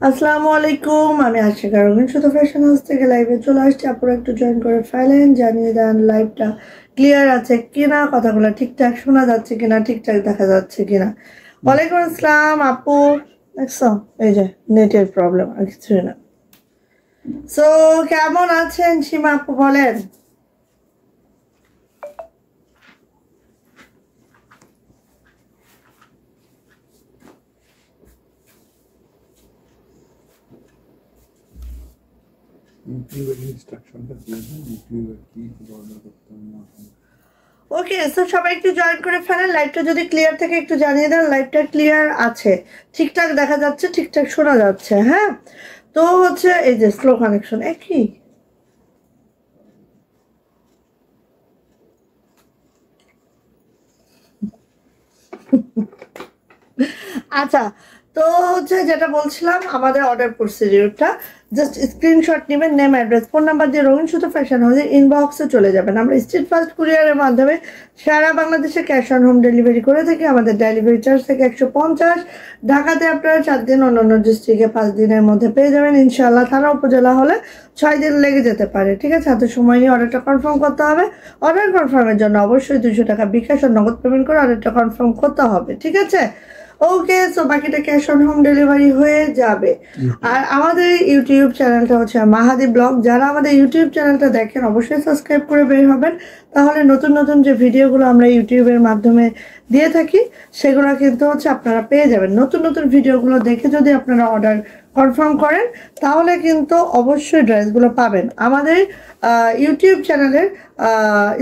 আসসালামু আলাইকুম, আমি আশিকা রঙিন শুধু ফ্যাশন হাউস থেকে লাইভে চলে আসছি। আপনারা একটু জয়েন করে ফেলেন, জানিয়ে দেন লাইভটা ক্লিয়ার আছে কিনা, কথাগুলো ঠিকঠাক শোনা যাচ্ছে কিনা, ঠিকঠাক দেখা যাচ্ছে কিনা। ওয়ালাইকুম আসসালাম আপু। দেখছো এই যে নেটের প্রবলেম, আর কিছুই না। সো কেমন আছেন সীমা আপু, বলেন। ওকে, সো সবাই একটু জয়েন করে ফেলেন। লাইভটা যদি ক্লিয়ার থাকে একটু জানিয়ে দেন লাইভটা ক্লিয়ার আছে, ঠিকঠাক দেখা যাচ্ছে, ঠিকঠাক শোনা যাচ্ছে। হ্যাঁ, তো হচ্ছে এই যে স্লো কানেকশন একই। আচ্ছা, তো হচ্ছে যেটা বলছিলাম, আমাদের অর্ডার প্রসিডিউরটা জাস্ট স্ক্রিনশট নেবেন, নেম অ্যাড্রেস ফোন নাম্বার দিয়ে রঙিন সুতো ফ্যাশন হাউসে ইনবক্সে চলে যাবেন। আমরা স্ট্রিট ফাস্ট কুরিয়ারের মাধ্যমে সারা বাংলাদেশে ক্যাশ অন হোম ডেলিভারি করে থাকি। আমাদের ডেলিভারি চার্জ থেকে 150। ঢাকাতে আপনারা 4 দিন, অন্যান্য ডিস্ট্রিক্টে 5 দিনের মধ্যে পেয়ে যাবেন ইনশাআল্লাহ। থানা উপজেলা হলে 6 দিন লেগে যেতে পারে। ঠিক আছে, হাতে সময় নিয়ে অর্ডারটা কনফার্ম করতে হবে। অর্ডার কনফার্মের জন্য অবশ্যই 200 টাকা বিকাশ আর নগদ পেমেন্ট করে অর্ডারটা কনফার্ম করতে হবে। ঠিক আছে, ওকে। সো বাকিটা ক্যাশ অন হোম ডেলিভারি হয়ে যাবে। আর আমাদের ইউটিউব চ্যানেলটা হচ্ছে মাহাদি ব্লগ। যারা আমাদের ইউটিউব চ্যানেলটা দেখেন অবশ্যই সাবস্ক্রাইব করে বের হবেন, তাহলে নতুন নতুন যে ভিডিওগুলো আমরা ইউটিউবের মাধ্যমে দিয়ে থাকি সেগুলো কিন্তু হচ্ছে আপনারা পেয়ে যাবেন। নতুন নতুন ভিডিওগুলো দেখে যদি আপনারা অর্ডার কনফার্ম করেন তাহলে কিন্তু অবশ্যই ড্রেসগুলো পাবেন। আমাদের ইউটিউব চ্যানেলের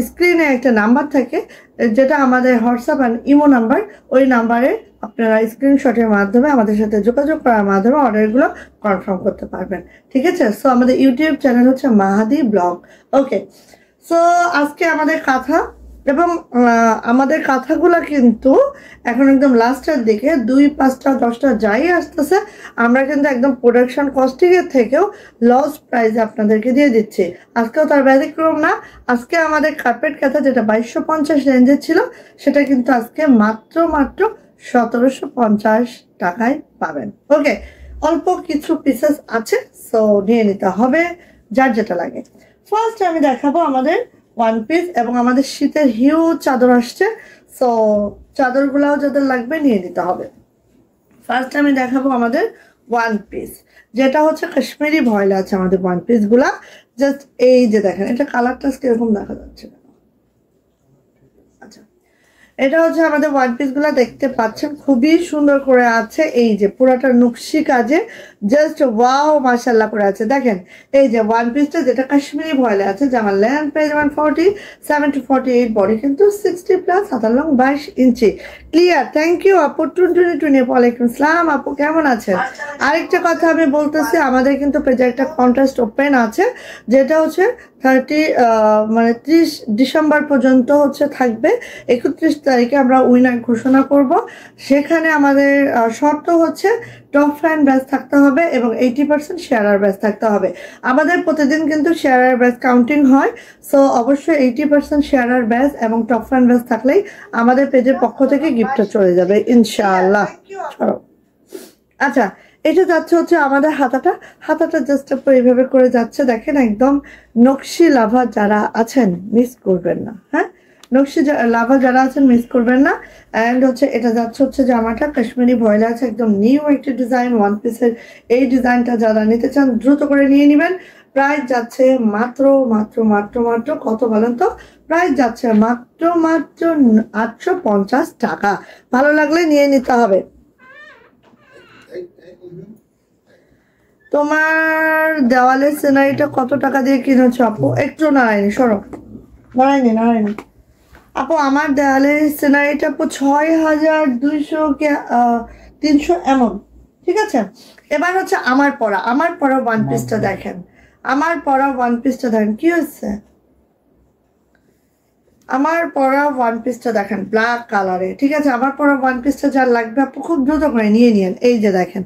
স্ক্রিনে একটা নাম্বার থাকে, যেটা আমাদের হোয়াটসঅ্যাপ অ্যান্ড ইমো নাম্বার। ওই নাম্বারে আপনারা স্ক্রিনশটের মাধ্যমে আমাদের সাথে যোগাযোগ করার মাধ্যমে অর্ডারগুলো কনফার্ম করতে পারবেন। ঠিক আছে, সো আমাদের ইউটিউব চ্যানেল হচ্ছে মাহাদি ব্লগ। ওকে, সো আজকে আমাদের কাঁথা এবং আমাদের কাঁথাগুলো কিন্তু এখন একদম লাস্টের দিকে 2, 5টা, 10টা যাই আসতেছে, আমরা কিন্তু একদম প্রোডাকশন কস্টিংয়ের থেকেও লস প্রাইসে আপনাদেরকে দিয়ে দিচ্ছি। আজকেও তার ব্যতিক্রম না। আজকে আমাদের কার্পেট কাঁথা যেটা 2250 রেঞ্জের ছিল, সেটা কিন্তু আজকে মাত্র 1750 টাকায় পাবেন। ওকে, অল্প কিছু পিসেস আছে, সো নিয়ে নিতে হবে যার যেটা লাগে। ফার্স্ট আমি দেখাবো আমাদের ওয়ান পিস, এবং আমাদের শীতের হিউজ চাদর আসছে, সো চাদরগুলাও যাদের লাগবে নিয়ে নিতে হবে। ফার্স্ট আমি দেখাবো আমাদের ওয়ান পিস, যেটা হচ্ছে কাশ্মীরি ভয়েল আছে আমাদের ওয়ান পিসগুলা। জাস্ট এই যে দেখেন, এটা কালারটা কিরকম দেখা যাচ্ছে। আচ্ছা, এটা হচ্ছে আমাদের ওয়ান পিসগুলো, দেখতে পাচ্ছেন খুবই সুন্দর করে আছে। এই যে পুরাটা নকশি কাজে জাস্ট ওয়াও মাশাআল্লাহ করে আছে। দেখেন এই যে ওয়ান পিসটা যেটা কাশ্মীরি ভয়েলে আছে, যে আমার লেন্থ পেয়ে যাবেন 47 to 48, বডি কিন্তু 60 প্লাস, হাতার long 22 inch. Clear, thank you আপু। 2020 ওয়ালাইকুম আসসালাম আপু, কেমন আছেন? আরেকটা কথা আমি বলতেছি, আমাদের কিন্তু পেজে একটা কন্টেস্ট ওপেন আছে, যেটা হচ্ছে 30 ডিসেম্বর পর্যন্ত হচ্ছে থাকবে। 31 তারিখে আমরা উইনার ঘোষণা করব। সেখানে আমাদের শর্ত হচ্ছে টপ ফ্যান ব্যাচ থাকতে হবে এবং 80% শেয়ারার ব্যাচ থাকতে হবে। আমাদের প্রতিদিন কিন্তু শেয়ারার ব্যাচ কাউন্টিং হয়, সো অবশ্যই 80% শেয়ারার ব্যাচ এবং টপ ফ্যান ব্যাচ থাকলেই আমাদের পেজের পক্ষ থেকে গিফটটা চলে যাবে ইনশাআল্লাহ। আচ্ছা, এটা যাচ্ছে হচ্ছে আমাদের হাতাটা জাস্ট এইভাবে করে যাচ্ছে। দেখেন একদম নকশি লাভা যারা আছেন মিস করবেন না। হ্যাঁ, নকশি লাভা যারা আছেন মিস করবেন না। অ্যান্ড হচ্ছে এটা যাচ্ছে হচ্ছে জামাটা কাশ্মীরি ভয়েল আছে, একদম নিউ একটি ডিজাইন ওয়ান পিসের। এই ডিজাইনটা যারা নিতে চান দ্রুত করে নিয়ে নেবেন। প্রাইস যাচ্ছে মাত্র মাত্র মাত্র মাত্র কত বলেন তো? প্রাইস যাচ্ছে মাত্র মাত্র 850 টাকা। ভালো লাগলে নিয়ে নিতে হবে। তোমার দেওয়ালের সিনারিটা কত টাকা দিয়ে কিনেছো আপু? একটু নারায়ণী সরো, নারায়ণী আপু, আমার দেওয়ালের সিনারিটা আপু 6200 কে 300 এমন। ঠিক আছে, এবার হচ্ছে আমার পরা ওয়ান পিসটা দেখেন। আমার পরা ওয়ান পিসটা দেখেন কি হচ্ছে। আমার পরা ওয়ান পিসটা দেখেন ব্ল্যাক কালারে, ঠিক আছে? আমার পরা ওয়ান পিসটা যার লাগবে আপু খুব দ্রুত করে নিয়ে নিন। এই যে দেখেন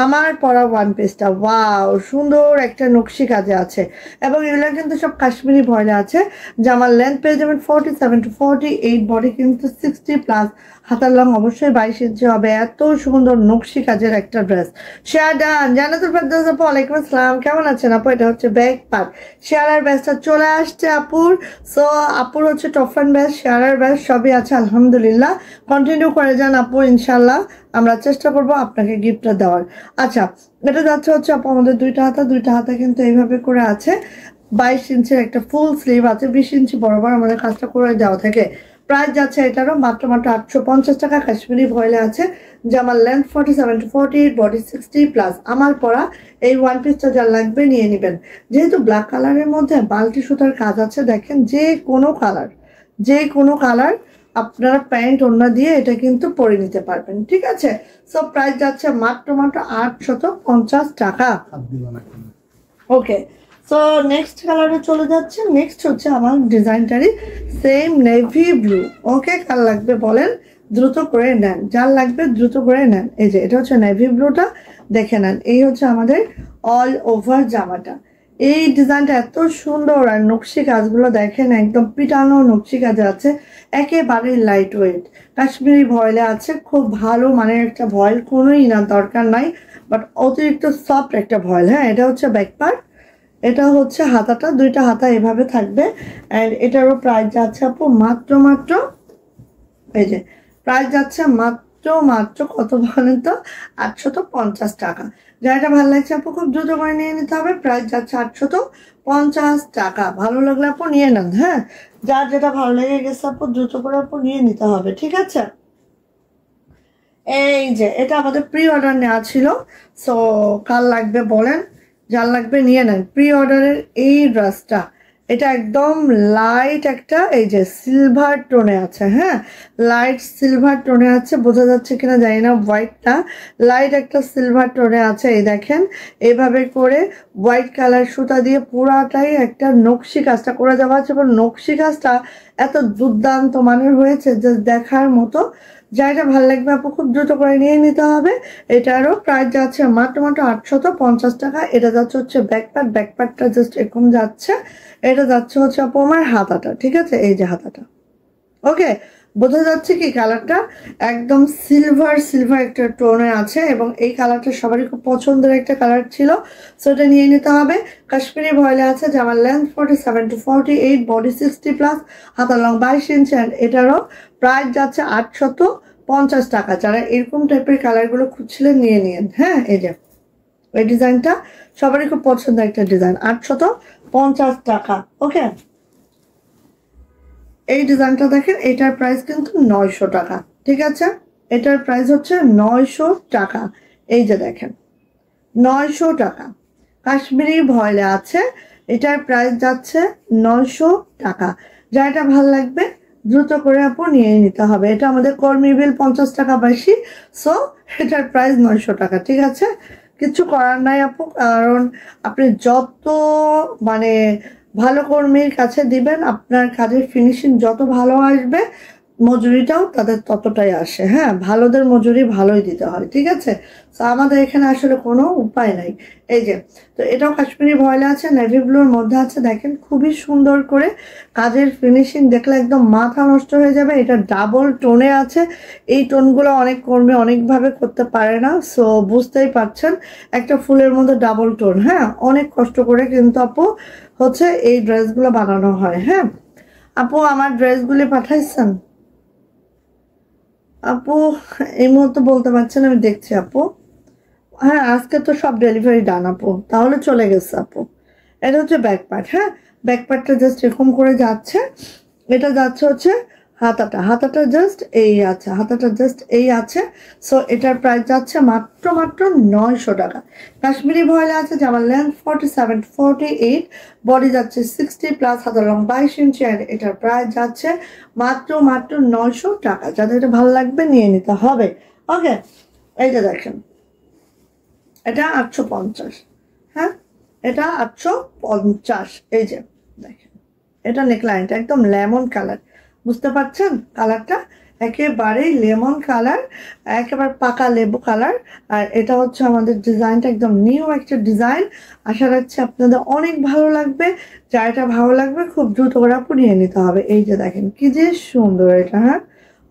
আমার পরা ওয়ান পিসটা, ওয়াও সুন্দর একটা নকশি কাজে আছে এবং এগুলো কিন্তু সব কাশ্মীরি ভয়েলে আছে। জামার লেন্থ পেয়ে যাবেন 47 to 48, বডি কিন্তু 60+, হাতার লং অবশ্যই 22 ইঞ্চি হবে। এত সুন্দর নকশি কাজের একটা dress. Share done. Jannatul Ferdous আপু ওয়ালাইকুম আসসালাম, কেমন আছেন আপু? এটা হচ্ছে ব্যাক পার্ট, শেয়ারের ব্যাসটা চলে আসছে আপুর। সো আপুর হচ্ছে টফান ব্যাস, শেয়ারের ব্যাস সবই আছে আলহামদুলিল্লাহ। কন্টিনিউ করে যান আপু, ইনশাল্লাহ আমরা চেষ্টা করবো আপনাকে গিফটটা দেওয়ার। আচ্ছা, এটা যাচ্ছে হচ্ছে আপু আমাদের দুইটা হাতা কিন্তু এইভাবে করে আছে। 22 ইঞ্চির একটা ফুল স্লিভ আছে, 20 ইঞ্চি বরাবর আমাদের কাজটা করে দেওয়া থাকে। প্রাইস যাচ্ছে এটারও মাত্র 850 টাকা। কাশ্মীরি ভয়েলে আছে। জামার লেন্থ 47 to 48, বডি 60+। আমার পরা এই ওয়ান পিসটা যার লাগবে নিয়ে নেবেন। যেহেতু ব্ল্যাক কালারের মধ্যে মাল্টি সুতার কাজ আছে, দেখেন যে কোনো কালার আপনারা প্যান্ট ওড়না দিয়ে এটা কিন্তু পরে নিতে পারবেন, ঠিক আছে? সো প্রাইস যাচ্ছে মাত্র 850 টাকা। ওকে, সো নেক্সট কালারে চলে যাচ্ছে। নেক্সট হচ্ছে আমার ডিজাইনটারই সেম নেভি ব্লু। ওকে, কার লাগবে বলেন, দ্রুত করে নেন, যার লাগবে দ্রুত করে নেন। এই যে এটা হচ্ছে নেভি ব্লুটা, দেখে নেন। এই হচ্ছে আমাদের অল ওভার জামাটা। এই ডিজাইনটা এত সুন্দর আর নকশি কাজগুলো দেখেন একদম পিটানো নকশি কাজ আছে, একেবারে লাইট ওয়েট। কাশ্মীরি ভয়েলে আছে, খুব ভালো মানের একটা ভয়েল, কোনোই না দরকার নাই, বাট অতিরিক্ত সফট একটা ভয়েল। হ্যাঁ, এটা হচ্ছে ব্যাক পার্ট, এটা হচ্ছে হাতাটা, দুইটা হাতা এভাবে থাকবে। অ্যান্ড এটারও প্রাইস যাচ্ছে আপু মাত্র এই যে প্রাইস যাচ্ছে মাত্র কত বলেন তো, 850 টাকা। যেটা ভালো লাগছে আপু খুব দ্রুত করে নিয়ে নিতে হবে। প্রাইস যাচ্ছে 850 টাকা। ভালো লাগলে আপু নিয়ে নেন। হ্যাঁ, যার যেটা ভালো লেগে গেছে আপু দ্রুত করে আপু নিয়ে নিতে হবে, ঠিক আছে? এই যে এটা আমাদের প্রি অর্ডার নেওয়া ছিল। সো কার লাগবে বলেন, যার লাগবে নিয়ে নেন। প্রি অর্ডারের এই ড্রেসটা, এটা একদম লাইট একটা এই যে সিলভার টোনে আছে। হ্যাঁ, লাইট সিলভার টোনে আছে, বোঝা যাচ্ছে কিনা জানি না, হোয়াইটটা লাইট একটা সিলভার টোনে আছে। এই দেখেন এইভাবে করে হোয়াইট কালার সুতা দিয়ে পুরাটাই একটা নকশি কাজটা করে দেওয়া আছে এবং নকশি কাজটা এত দুর্দান্ত মানের হয়েছে যে দেখার মতো। যেটা ভালো লাগবে আপু খুব দ্রুত করে নিয়ে নিতে হবে। এটারও প্রাইস যাচ্ছে মাত্র 850 টাকা। এটা যাচ্ছে হচ্ছে ব্যাকপার্টটা জাস্ট এরকম যাচ্ছে। এটা যাচ্ছে হচ্ছে আপু আমার হাতাটা, ঠিক আছে? এই যে হাতাটা, ওকে, বোঝা যাচ্ছে কি কালারটা একদম সিলভার একটা টোনে আছে এবং এই কালারটা সবারই খুব পছন্দের একটা কালার ছিল। সো এটা নিয়ে নিতে হবে। কাশ্মীরি ভয়েলে আছে, জামার লেন্থ 47 to 48, বডি 60+, হাতার লং 22 ইঞ্চি। অ্যান্ড এটারও প্রাইস যাচ্ছে 850 টাকা। যারা এরকম টাইপের কালারগুলো খুঁজছিলেন নিয়ে নিন। হ্যাঁ, এই যে এই ডিজাইনটা সবারই খুব পছন্দের একটা ডিজাইন, 850 টাকা। ওকে, এই ডিজাইনটা দেখেন, এটার প্রাইস কিন্তু 900 টাকা, ঠিক আছে? এটার প্রাইস হচ্ছে 900 টাকা। এই যে দেখেন 900 টাকা, কাশ্মীরি ভয়েলে আছে। এটার প্রাইস যাচ্ছে 900 টাকা। যা এটা ভালো লাগবে দ্রুত করে আপু নিয়ে নিতে হবে। এটা আমাদের কর্মী বিল 50 টাকা বেশি। সো এটার প্রাইস 900 টাকা, ঠিক আছে? কিছু করার নাই আপু, কারণ আপনি যত মানে ভালো কর্মীর কাছে দিবেন, আপনার কাজের ফিনিশিং যত ভালো আসবে, মজুরিটাও তাদের ততটাই আসে। হ্যাঁ, ভালোদের মজুরি ভালোই দিতে হয়, ঠিক আছে? তো আমাদের এখানে আসলে কোনো উপায় নাই। এই যে, তো এটাও কাশ্মীরি ভয়েলে আছে, নেভি ব্লুর মধ্যে আছে। দেখেন খুবই সুন্দর করে কাজের ফিনিশিং দেখলে একদম মাথা নষ্ট হয়ে যাবে। এটা ডাবল টোনে আছে। এই টোনগুলো অনেক কর্মী অনেকভাবে করতে পারে না। সো বুঝতেই পারছেন একটা ফুলের মধ্যে ডাবল টোন। হ্যাঁ, অনেক কষ্ট করে কিন্তু আপু হচ্ছে এই ড্রেসগুলো বানানো হয়। হ্যাঁ আপু, আমার ড্রেসগুলি পাঠাইছেন আপু? এই মুহূর্তে বলতে পারছেন, আমি দেখছি আপু। হ্যাঁ, আজকে তো সব ডেলিভারি ডান আপু, তাহলে চলে গেছে আপু। এটা হচ্ছে ব্যাক পার্ট। হ্যাঁ, ব্যাক পার্টটা জাস্ট এরকম করে যাচ্ছে। এটা যাচ্ছে হচ্ছে হাতাটা জাস্ট এই আছে, হাতাটা জাস্ট এই আছে। সো এটার প্রাইস যাচ্ছে মাত্র 900 টাকা। কাশ্মীরি ভয়েলে আছে, জামার লেন্থ 47 to 48, বডি যাচ্ছে 60+, হাতার লং 22 ইঞ্চি। আর এটার প্রাইস যাচ্ছে মাত্র 900 টাকা। যাদের এটা ভালো লাগবে নিয়ে নিতে হবে। ওকে, এইটা দেখেন, এটা 850। হ্যাঁ, এটা 850। এই যে দেখেন, এটা নেকলাইনটা একদম লেমন কালার, বুঝতে পারছেন কালারটা? একেবারেই লেমন কালার, একেবারে পাকা লেবু কালার। আর এটা হচ্ছে আমাদের ডিজাইনটা একদম নিউ একটা ডিজাইন। আশা রাখছি আপনাদের অনেক ভালো লাগবে। যার এটা ভালো লাগবে খুব দ্রুত করে নিয়ে নিতে হবে। এই যে দেখেন কি যে সুন্দর এটা, হ্যাঁ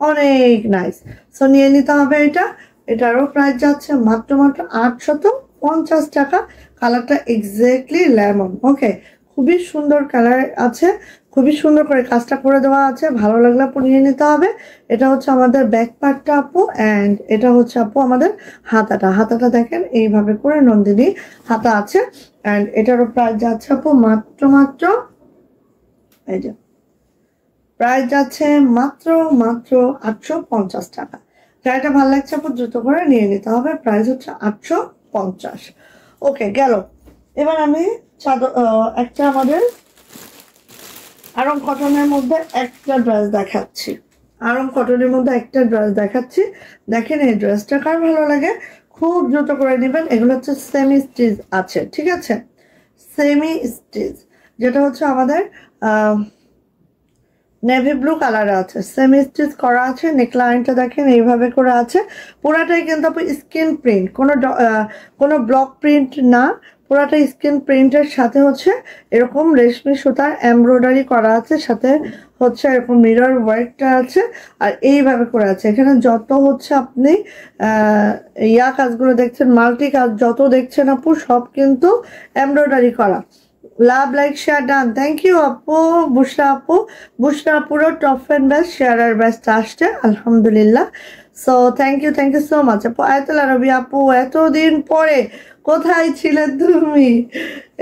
অনেক নাইস। সো নিয়ে নিতে হবে এটা। এটারও প্রাইস যাচ্ছে মাত্র 850 টাকা। কালারটা এক্স্যাক্টলি লেমন। ওকে, খুবই সুন্দর কালার আছে, খুবই সুন্দর করে কাজটা করে দেওয়া আছে। ভালো লাগলে নিয়ে নিতে হবে। এটা হচ্ছে আমাদের ব্যাক পার্টটা আপু, অ্যান্ড এটা হচ্ছে আপু আমাদের হাতাটা। হাতাটা দেখেন এইভাবে করে নন্দিনী হাতা আছে। অ্যান্ড এটারও প্রাইস যাচ্ছে আপু মাত্র এই যে প্রাইস যাচ্ছে মাত্র 850 টাকা। যাটা ভালো লাগছে আপু দ্রুত করে নিয়ে নিতে হবে। প্রাইস হচ্ছে 850। ওকে গেল। এবার আমি চাদর একটা আমাদের আরং কটনের মধ্যে একটা ড্রেস দেখাচ্ছি। আরং কটনের মধ্যে একটা ড্রেস দেখাচ্ছি। দেখেন এই ড্রেসটা কার ভালো লাগে খুব দ্রুত করে নেবেন। এগুলো হচ্ছে সেমি স্টিচ আছে, ঠিক আছে? সেমি স্টিচ যেটা হচ্ছে আমাদের নেভি ব্লু কালারে আছে, সেমি স্টিচ করা আছে। নেকলাইনটা দেখেন এইভাবে করে আছে। পুরাটাই কিন্তু আপনি স্ক্রিন প্রিন্ট, কোনো ব্লক প্রিন্ট না। পুরাটাই স্ক্রিন প্রিন্টের সাথে হচ্ছে এরকম রেশমি সুতার এমব্রয়ডারি করা আছে, সাথে হচ্ছে এরকম মিরর ওয়ার্কটা আছে। আর এইভাবে করে আছে। এখানে যত হচ্ছে আপনি কাজগুলো দেখছেন, মাল্টি কাজ যত দেখছেন আপু সব কিন্তু এমব্রয়ডারি করা। Love like share done. Thank you আপু বুশরা আপু। বুশরা আপুরও টপ অ্যান্ড বেস্ট শেয়ার আর বেস্ট আসছে আলহামদুলিল্লাহ। So thank you so much আপু। আয়াতুল আরবি আপু এতদিন পরে কোথায় ছিলে তুমি?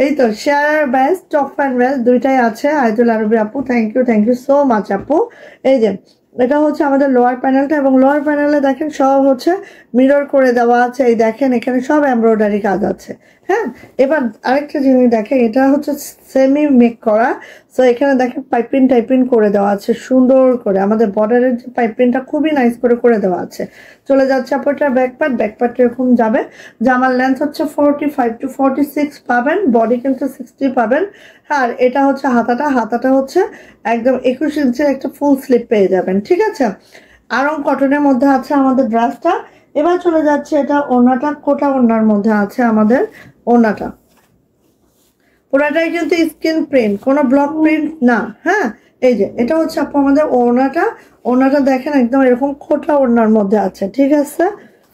এই তো শেয়ার আর বেস্ট টপ অ্যান্ড বেস্ট দুইটাই আছে আয়াতুল আরবি আপু। থ্যাংক ইউ সো মাচ আপু। এই যে এটা হচ্ছে আমাদের লোয়ার প্যানেলটা, এবং লোয়ার প্যানেলে দেখেন সব হচ্ছে মিরর করে দেওয়া আছে। এই দেখেন এখানে সব এমব্রয়ডারি কাজ আছে। হ্যাঁ, এবার আরেকটা জিনিস দেখেন, এটা হচ্ছে সেমি মেক করা। সো এখানে দেখেন পাইপিং করে দেওয়া আছে সুন্দর করে। আমাদের বর্ডারের যে পাইপিংটা খুবই নাইস করে দেওয়া আছে। চলে যাচ্ছে আপনার ব্যাকপার্ট এরকম যাবে। জামার লেন্থ হচ্ছে 45 to 46 পাবেন, বডি কিন্তু 60 পাবেন। আর এটা হচ্ছে হাতাটা হচ্ছে একদম 21 ইঞ্চের একটা ফুল স্লিপ পেয়ে যাবেন, ঠিক আছে? আরং কটনের মধ্যে আছে আমাদের ড্রেসটা। এবার চলে যাচ্ছে এটা ওড়নাটা, কোটা ওড়নার মধ্যে আছে আমাদের ওড়নাটা। পুরাটাই কিন্তু স্ক্রিন প্রিন্ট, কোনো ব্লক প্রিন্ট না। হ্যাঁ, এই যে এটা হচ্ছে আপু আমাদের ওড়নাটা দেখেন একদম এরকম কোটা ওড়নার মধ্যে আছে, ঠিক আছে?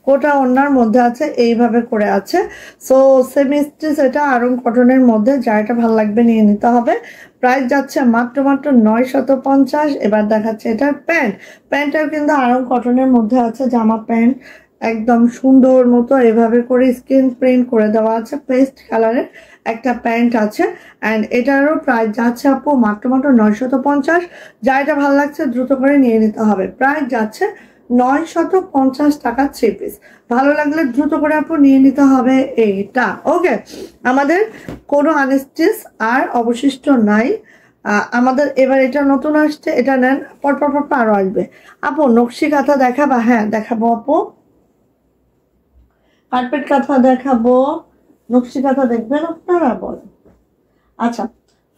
কোটা ওড়নার মধ্যে আছে, এইভাবে করে আছে। সো সেমি স্টিচ এটা আরং কটনের মধ্যে। যার এটা ভালো লাগবে নিয়ে নিতে হবে। প্রাইস যাচ্ছে মাত্র 950। এবার দেখাচ্ছে এটার প্যান্টটাও কিন্তু আরং কটনের মধ্যে আছে। জামা প্যান্ট একদম সুন্দর মতো এভাবে করে স্ক্রিন প্রিন্ট করে দেওয়া আছে। পেস্ট কালারের একটা প্যান্ট আছে। অ্যান্ড এটারও প্রাইস যাচ্ছে আপু মাত্র 950। যা এটা ভালো লাগছে দ্রুত করে নিয়ে নিতে হবে। প্রাইস যাচ্ছে 950 টাকা 3 পিস। ভালো লাগলে দ্রুত করে আপু নিয়ে নিতে হবে এইটা। ওকে, আমাদের কোনো আনস্টিচ আর অবশিষ্ট নাই। আমাদের এবার এটা নতুন আসছে, এটা নেন, পর আরো আসবে। আপু নকশি কাঁথা দেখাবা? হ্যাঁ দেখাবো আপু। কার্পেট কাঁথা দেখাবো, নকশি কাঁথা দেখবেন আপনারা বলেন? আচ্ছা,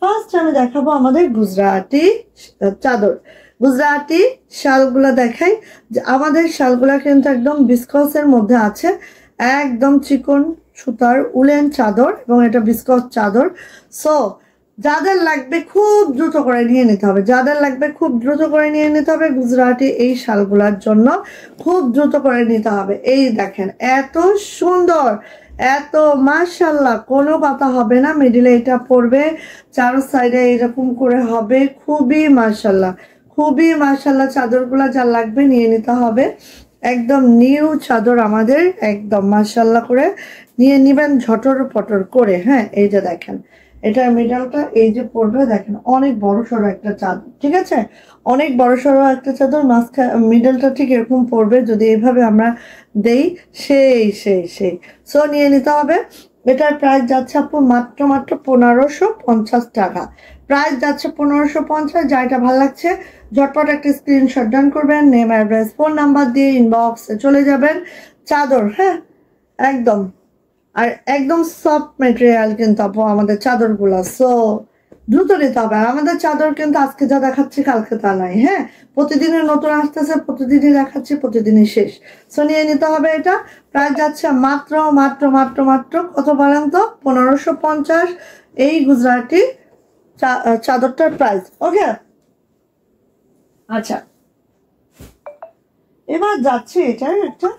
ফার্স্ট আমি দেখাবো আমাদের গুজরাটি চাদর। গুজরাটি শালগুলা দেখাই। যে আমাদের শালগুলা কিন্তু একদম বিস্কসের মধ্যে আছে, একদম চিকন সুতার উলেন চাদর, এবং এটা বিস্কস চাদর। সো যাদের লাগবে খুব দ্রুত করে নিয়ে নিতে হবে, গুজরাটি এই শালগুলার জন্য খুব দ্রুত করে নিতে হবে। এই দেখেন এত সুন্দর, এত মাশাল্লাহ, কোনো কথা হবে না। মিডিলে এটা পড়বে, চারো সাইডে এরকম করে হবে। খুবই মাশাল্লাহ চাদরগুলা যা লাগবে নিয়ে নিতে হবে। একদম নিউ চাদর আমাদের, একদম মাশাল্লাহ করে নিয়ে নিবেন ঝটর পটর করে। হ্যাঁ, এই যে দেখেন এটার মিডলটা এই যে পড়বে, দেখেন অনেক বড় সড়ো একটা চাদর, ঠিক আছে? অনেক বড় সড়ো একটা চাদর। মিডলটা ঠিক এরকম পড়বে যদি এইভাবে আমরা দেই। সেই সো নিয়ে নিতে হবে। এটার প্রাইস যাচ্ছে আপু মাত্র 1550 টাকা। প্রাইস যাচ্ছে 1550। যা এটা ভালো লাগছে ঝটপট একটা স্ক্রিনশট ডান করবেন, নেম অ্যাড্রেস ফোন নাম্বার দিয়ে ইনবক্সে চলে যাবেন। চাদর, হ্যাঁ একদম, আর একদম সফট ম্যাটেরিয়াল কিন্তু আপু আমাদের চাদরগুলো। সো দ্রুত নিতে হবে। আর আমাদের চাদর কিন্তু আজকে যা দেখাচ্ছি কালকে তা নাই, হ্যাঁ, প্রতিদিনের নতুন আসতেছে, প্রতিদিনই দেখাচ্ছি, প্রতিদিনই শেষ। সো নিয়ে নিতে হবে। এটা প্রাইস যাচ্ছে মাত্র মাত্র মাত্র মাত্র কত বলেন তো, 1550 এই গুজরাটি চাদরটার প্রাইস। ওকে, আচ্ছা এবার যাচ্ছে এটা একটা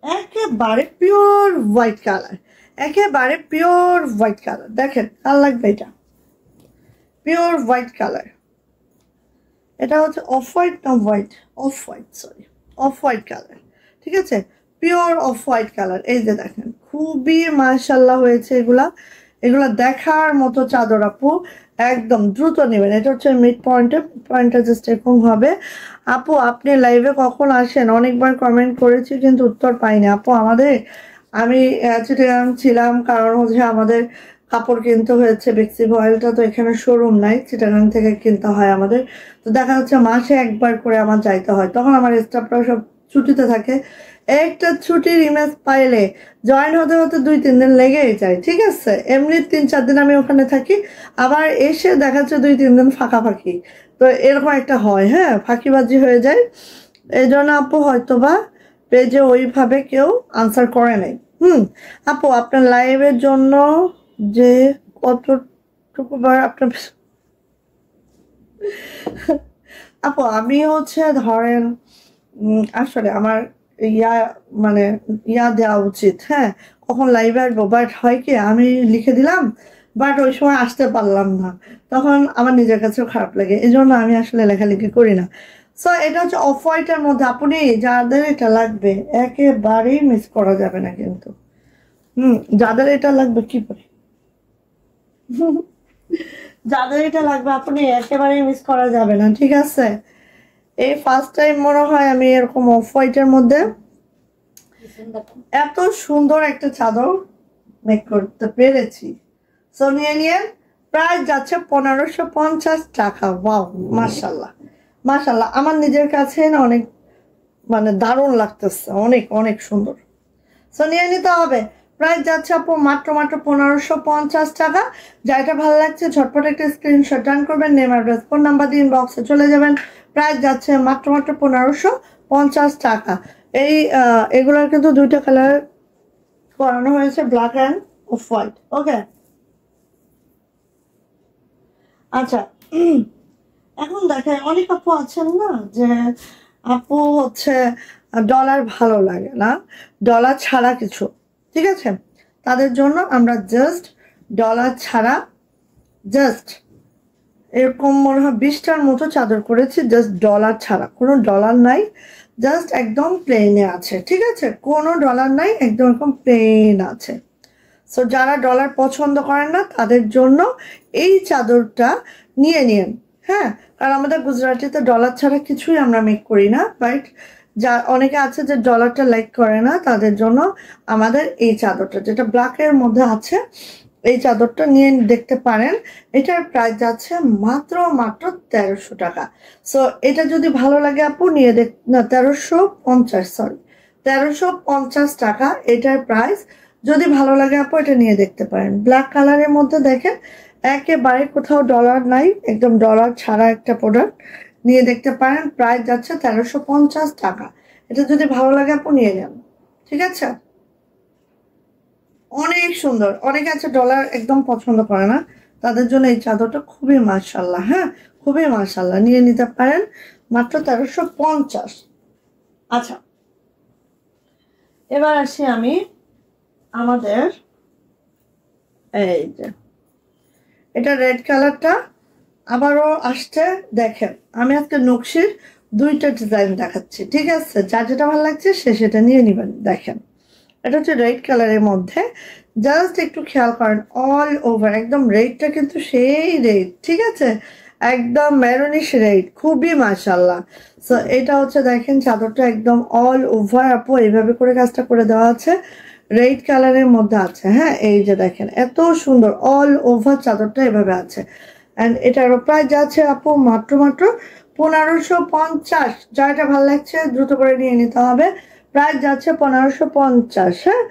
একেবারে পিওর হোয়াইট কালার, একেবারে পিওর হোয়াইট কালার। দেখেন কার লাগবে এটা, পিওর হোয়াইট কালার। এটা হচ্ছে অফ হোয়াইট না white, off white, sorry off white colour, ঠিক আছে, পিওর অফ হোয়াইট কালার। এই যে দেখেন খুবই মাশাল্লাহ হয়েছে এগুলা, এগুলা দেখার মতো চাদর আপু, একদম দ্রুত নেবেন। এটা হচ্ছে মিড পয়েন্টটা জাস্ট এরকম হবে। আপু আপনি লাইভে কখন আসেন, অনেকবার কমেন্ট করেছি কিন্তু উত্তর পাইনি আপু। আমি চিটাগাং ছিলাম, কারণ হচ্ছে আমাদের কাপড় কিনতে হয়েছে, বেক্সি ভয়েলটা তো এখানে শোরুম নাই, চিটাগাং থেকে কিনতে হয় আমাদের। তো দেখা যাচ্ছে মাসে একবার করে আমার যাইতে হয়, তখন আমার স্টাফরা সব ছুটিতে থাকে। একটা ছুটির ইমেজ পাইলে জয়েন হতে হতে 2-3 দিন লেগেই যায়, ঠিক আছে। এমনি 3-4 দিন আমি ওখানে থাকি, আবার এসে দেখা যাচ্ছে 2-3 দিন ফাঁকি। তো এরকম একটা হয়, হ্যাঁ, ফাঁকিবাজি হয়ে যায়। এই জন্য আপু হয়তোবা পেজে ওইভাবে কেউ আনসার করে নাই। আপু আপনার লাইভের জন্য যে কতটুকু আপনার আপু আমি হচ্ছে ধরেন আসলে আমার ইয়া মানে ইয়া দেওয়া উচিত, হ্যাঁ, কখন লাইভে আসবো, বাট হয় কি আমি লিখে দিলাম বাট ওই সময় আসতে পারলাম না, তখন আমার নিজের কাছেও খারাপ লাগে, এই জন্য আমি আসলে লেখালেখি করি না। সো এটা হচ্ছে অফ হোয়াইটের মধ্যে, আপনি যাদের এটা লাগবে একেবারেই মিস করা যাবে না কিন্তু। যাদের এটা লাগবে কি করে যাদের এটা লাগবে আপনি একেবারেই মিস করা যাবে না, ঠিক আছে। এই ফার্স্ট টাইম মনে হয় আমি এরকম অফ হোয়াইটের মধ্যে এত সুন্দর একটা চাদর মেক করতে পেরেছি। সো নিয়ে প্রাইস যাচ্ছে 1550 টাকা। ওয়াও, মাশাল্লাহ মাশাল্লাহ, আমার নিজের কাছে না অনেক মানে দারুণ লাগতেছে, অনেক অনেক সুন্দর। সো নিয়ে নিতে হবে। প্রাইস যাচ্ছে আপু মাত্র 1550 টাকা। যেটা ভালো লাগছে ঝটপট একটা স্ক্রিনশট ডান করবেন, নেম অ্যাড্রেস ফোন নাম্বার দিয়ে ইনবক্সে চলে যাবেন। প্রাইস যাচ্ছে মাত্র 1550 টাকা। এগুলোর কিন্তু 2টা কালার করানো হয়েছে, ব্ল্যাক অ্যান্ড অফ হোয়াইট। ওকে, আচ্ছা এখন দেখেন অনেক আপু আছেন না যে আপু হচ্ছে ডলার ভালো লাগে না, ডলার ছাড়া কিছু, ঠিক আছে, তাদের জন্য আমরা জাস্ট ডলার ছাড়া জাস্ট এরকম মনে হয় 20টার মতো চাদর করেছি, জাস্ট ডলার ছাড়া, কোনো ডলার নাই, জাস্ট একদম প্লেনে আছে, ঠিক আছে, কোনো ডলার নাই, একদম এরকম প্লেন আছে। সো যারা ডলার পছন্দ করেন না তাদের জন্য এই চাদরটা নিয়ে নিন, হ্যাঁ, কারণ আমাদের গুজরাটিতে ডলার ছাড়া কিছুই আমরা মেক করি না, বাট যা অনেকে আছে যে ডলারটা লাইক করে না, তাদের জন্য আমাদের এই চাদরটা যেটা ব্ল্যাকের মধ্যে আছে, এই চাদরটা নিয়ে দেখতে পারেন। এটার প্রাইস যাচ্ছে মাত্র 1300 টাকা। সো এটা যদি ভালো লাগে আপু নিয়ে না 1350, সরি 1350 টাকা এটার প্রাইস। যদি ভালো লাগে আপু এটা নিয়ে দেখতে পারেন। ব্ল্যাক কালারের মধ্যে দেখেন একেবারে কোথাও ডলার নাই, একদম ডলার ছাড়া একটা প্রোডাক্ট, নিয়ে দেখতে পারেন। প্রাইস যাচ্ছে 1350 টাকা। এটা যদি ভালো লাগে আপু নিয়ে যান, ঠিক আছে। অনেক সুন্দর, অনেকে আছে ডলার একদম পছন্দ করে না, তাদের জন্য এই চাদরটা খুবই মাশাল্লাহ, হ্যাঁ খুবই মাশাল্লাহ, নিয়ে নিতে পারেন মাত্র 1350। আচ্ছা এবার আসি আমি আমাদের এই যে এটা রেড কালারটা আবারও আসছে। দেখেন আমি আজকে নকশির 2টা ডিজাইন দেখাচ্ছি, ঠিক আছে, যার যেটা ভালো লাগছে সে সেটা নিয়ে নেবেন। দেখেন এটা হচ্ছে রেড কালারের মধ্যে, জাস্ট একটু খেয়াল করেন অল ওভার একদম রেডটা কিন্তু সেই রেড, ঠিক আছে, একদম মেরুনিশ রেড, খুবই মাশাল্লাহ। সো এটা হচ্ছে দেখেন চাদরটা একদম অল ওভার আপু এইভাবে করে কাজটা করে দেওয়া আছে, রেড কালারের মধ্যে আছে, হ্যাঁ এই যে দেখেন এত সুন্দর অল ওভার চাদরটা এভাবে আছে। অ্যান্ড এটার প্রাইস যাচ্ছে আপু মাত্র 1550। যারটা ভালো লাগছে দ্রুত করে নিয়ে নিতে হবে। প্রাইস যাচ্ছে 1550, হ্যাঁ,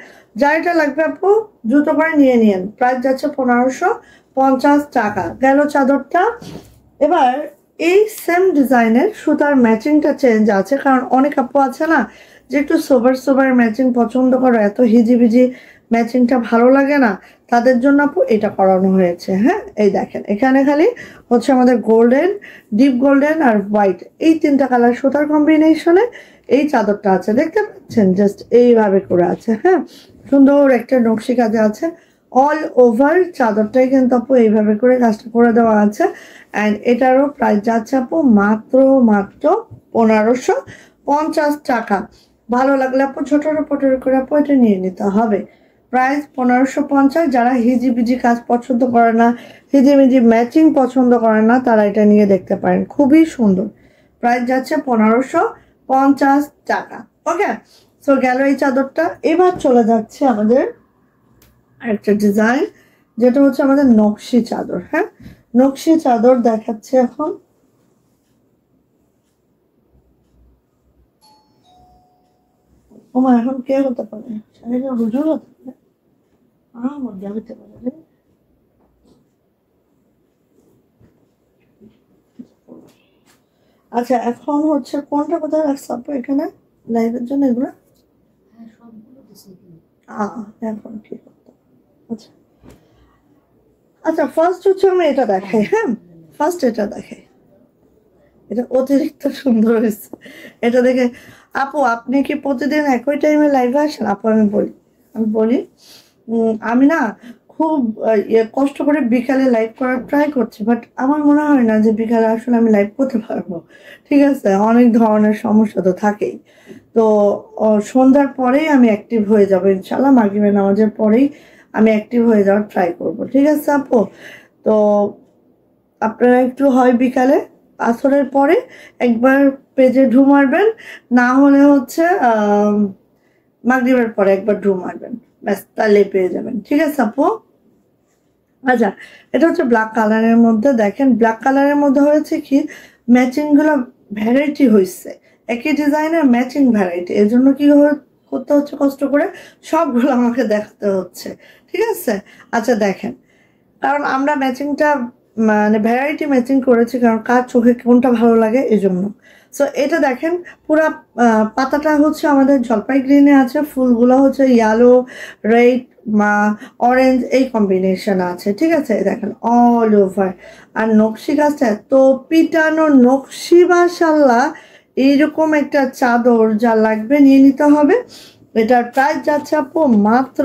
যারটা লাগবে আপু দ্রুত করে নিয়ে নিন। প্রাইস যাচ্ছে টাকা গেল চাদরটা। এবার এই সেম ডিজাইনের সুতার ম্যাচিংটা চেঞ্জ আছে, কারণ অনেক আপু আছে না যে একটু সোবার ম্যাচিং পছন্দ করো, এত হিজিবিজি ম্যাচিংটা ভালো লাগে না, তাদের জন্য আপু এটা করানো হয়েছে। হ্যাঁ, এই দেখেন এখানে খালি হচ্ছে আমাদের গোল্ডেন, ডিপ গোল্ডেন আর হোয়াইট, এই 3টা কালার সুতার কম্বিনেশনে এই চাদরটা আছে, দেখতে পাচ্ছেন জাস্ট এইভাবে করে আছে। হ্যাঁ, সুন্দর একটা নকশি কাজে আছে অল ওভার চাদরটাই কিন্তু আপু এইভাবে করে কাজটা করে দেওয়া আছে। অ্যান্ড এটারও প্রাইস যাচ্ছে আপু মাত্র 1550 টাকা। ভালো লাগলে আপু ছোট পটের করে আপু এটা নিয়ে নিতে হবে। প্রাইস 1550। যারা হিজিবিজি কাজ পছন্দ করে না, হিজিবিজি ম্যাচিং পছন্দ করে না, তারা এটা নিয়ে দেখতে পারেন, খুবই সুন্দর। প্রাইস যাচ্ছে 1550 টাকা। ওকে, সো গেল এই চাদরটা। এবার চলে যাচ্ছে আমাদের আরেকটা ডিজাইন, যেটা হচ্ছে আমাদের নকশি চাদর। হ্যাঁ, নকশি চাদর দেখাচ্ছে এখন। ওমা, এখন কে হতে পারে? হুজুর হতে পারে, মধ্যে হতে পারে রে। আচ্ছা, এখন হচ্ছে কোনটা কোথায় রাখছে আপু এখানে লাইভের জন্য এগুলো? এখন কি করতে? আচ্ছা আচ্ছা, ফার্স্ট হচ্ছে আমি এটা দেখাই। হ্যাঁ, ফার্স্ট এটা দেখাই, এটা অতিরিক্ত সুন্দর হয়েছে। এটা দেখে আপু, আপনি কি প্রতিদিন একই টাইমে লাইভে আসেন? আপু আমি বলি আমি না খুব কষ্ট করে বিকালে লাইভ করার ট্রাই করছি, বাট আমার মনে হয় না যে বিকালে আসলে আমি লাইভ করতে পারবো। ঠিক আছে, অনেক ধরনের সমস্যা তো থাকেই। তো সন্ধ্যার পরেই আমি অ্যাক্টিভ হয়ে যাবো ইনশাল্লাহ, মাগরিবের নামাজের পরেই আমি অ্যাক্টিভ হয়ে যাওয়ার ট্রাই করব। ঠিক আছে আপু, তো আপনারা একটু হয় বিকালে আসরের পরে একবার পেজে ঢু মারবেন, না হলে হচ্ছে মাগরিবের পরে একবার ঢু মারবেন, ব্যাস তাহলেই পেয়ে যাবেন। ঠিক আছে আপু। আচ্ছা, এটা হচ্ছে ব্ল্যাক কালারের মধ্যে। দেখেন ব্ল্যাক কালারের মধ্যে হয়েছে কি, ম্যাচিং গুলো ভ্যারাইটি হয়েছে, একই ডিজাইনের ম্যাচিং ভ্যারাইটি, এর জন্য কি করতে হচ্ছে, কষ্ট করে সবগুলো আমাকে দেখাতে হচ্ছে। ঠিক আছে, আচ্ছা দেখেন, কারণ আমরা ম্যাচিংটা মানে ভ্যারাইটি ম্যাচিং করেছি, কারণ কার চোখে কোনটা ভালো লাগে এই জন্য। সো এটা দেখেন, পুরা পাতাটা হচ্ছে আমাদের জলপাই গ্রিনে আছে, ফুলগুলো হচ্ছে ইয়েলো, রেড, অরেঞ্জ, এই কম্বিনেশন আছে। ঠিক আছে, দেখেন অল ওভার। আর নকশি কাজটা এত পিটানো নকশি, মাশাআল্লাহ। এইরকম একটা চাদর যা লাগবে নিয়ে নিতে হবে। এটার প্রাইস যাচ্ছে আপু মাত্র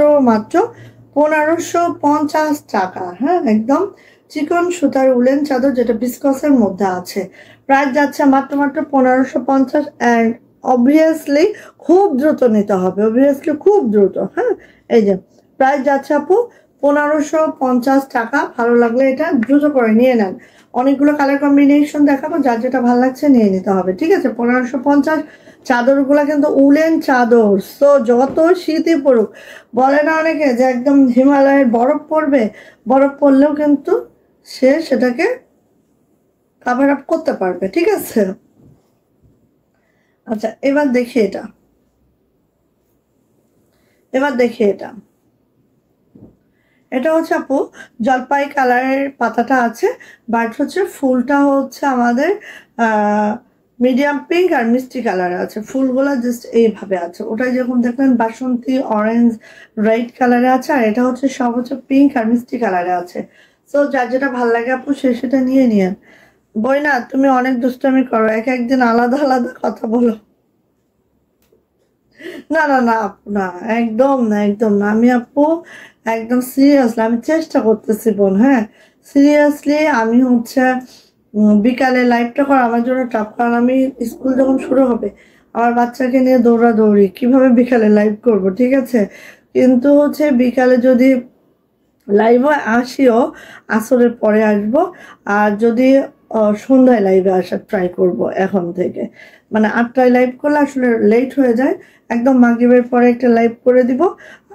1550 টাকা। হ্যাঁ, একদম চিকন সুতার উলেন চাদর, যেটা বিস্কসের মধ্যে আছে। প্রাইস যাচ্ছে মাত্র 1550। অ্যান্ড অবভিয়াসলি খুব দ্রুত নিতে হবে, অবভিয়াসলি খুব দ্রুত। হ্যাঁ, এই যে প্রাইস যাচ্ছে আপু 1550 টাকা। ভালো লাগলে এটা দ্রুত করে নিয়ে নেন। অনেকগুলো কালার কম্বিনেশন দেখাবো, যার যেটা ভালো লাগছে নিয়ে নিতে হবে। ঠিক আছে, 1550। চাদরগুলো কিন্তু উলেন চাদর, তো যত শীতই পড়ুক, বলে না অনেকে যে একদম হিমালয়ের বরফ পড়বে, বরফ পড়লেও কিন্তু সে সেটাকে কাভার আপ করতে পারবে। ঠিক আছে, আচ্ছা এবার দেখি এটা, এটা হচ্ছে আপু জলপাই কালারের পাতাটা আছে, বাট হচ্ছে ফুলটা হচ্ছে আমাদের মিডিয়াম পিঙ্ক আর মিষ্টি কালারে আছে। ফুলগুলো জাস্ট এইভাবে আছে, ওটাই যেরকম দেখলেন বাসন্তী, অরেঞ্জ, রেড কালারে আছে, আর এটা হচ্ছে সব হচ্ছে পিঙ্ক আর মিষ্টি কালারে আছে। সো যার যেটা ভালো লাগে আপু সেটা নিয়ে নিয়েন। বই না, তুমি অনেক দুষ্টামি করো, একদিন আলাদা আলাদা কথা বলো। না না না আপু, না একদম না, একদম না। আমি আপু একদম সিরিয়াসলি আমি চেষ্টা করতেছি বোন। হ্যাঁ, সিরিয়াসলি আমি হচ্ছে বিকালে লাইভটা করা আমার জন্য টাফ, কারণ আমি স্কুল যখন শুরু হবে আমার বাচ্চাকে নিয়ে দৌড়াদৌড়ি, কিভাবে বিকালে লাইভ করব। ঠিক আছে, কিন্তু হচ্ছে বিকালে যদি লাইভে আসিও আসরের পরে আসবো, আর যদি সন্ধ্যায় লাইভে আসার ট্রাই করব এখন থেকে। মানে 8টায় লাইভ করলে আসলে লেট হয়ে যায়, একদম মাগরিবের পরে একটা লাইভ করে দিব,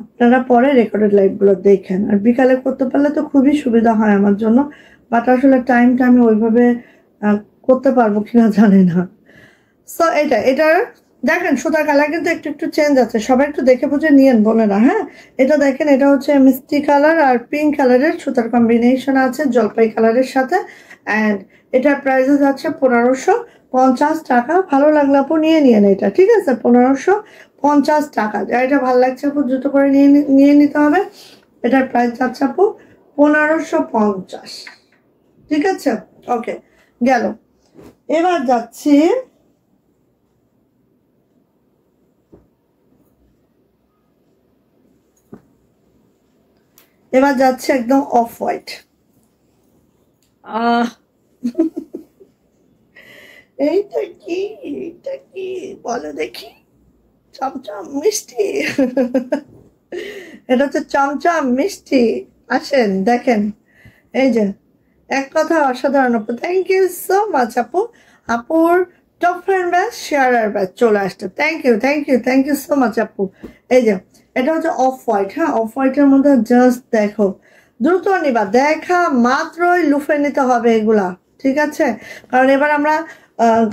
আপনারা পরে রেকর্ডেড লাইভগুলো দেখেন। আর বিকালে করতে পারলে তো খুবই সুবিধা হয় আমার জন্য, বাট আসলে টাইমটা আমি ওইভাবে করতে পারবো কিনা জানি না। সো এটার দেখেন সুতার কালার কিন্তু একটু একটু চেঞ্জ আছে, সবাই একটু দেখে বুঝে নিয়েন বোনেরা। হ্যাঁ, এটা দেখেন, এটা হচ্ছে মিষ্টি কালার আর পিঙ্ক কালারের সুতার কম্বিনেশন আছে জলপাই কালারের সাথে। অ্যান্ড এটার প্রাইস আছে 1550 টাকা। ভালো লাগলে আপু নিয়ে নিয়েন এটা, ঠিক আছে? 1550 টাকা। যার এটা ভালো লাগছে আপু দ্রুত করে নিয়ে নিতে হবে। এটার প্রাইস যাচ্ছে আপু 1550, ঠিক আছে? ওকে, গেল। এবার যাচ্ছি একদম অফ হোয়াইট। এইটা কি, এইটা কি বলো দেখি? চমচম মিষ্টি। এটা হচ্ছে চমচম মিষ্টি। আসেন দেখেন, এই যে এক কথা অসাধারণ আপু। থ্যাংক ইউ সো মাচ আপু। আপুর top friend batch, sharer batch চলে আসছে। Thank you, thank you, thank you so much আপু। এই যে এটা হচ্ছে অফ হোয়াইট। হ্যাঁ, অফ হোয়াইটের মধ্যে জাস্ট দেখো, দ্রুত নিবা, দেখা মাত্রই লুফে নিতে হবে এগুলা, ঠিক আছে? কারণ এবার আমরা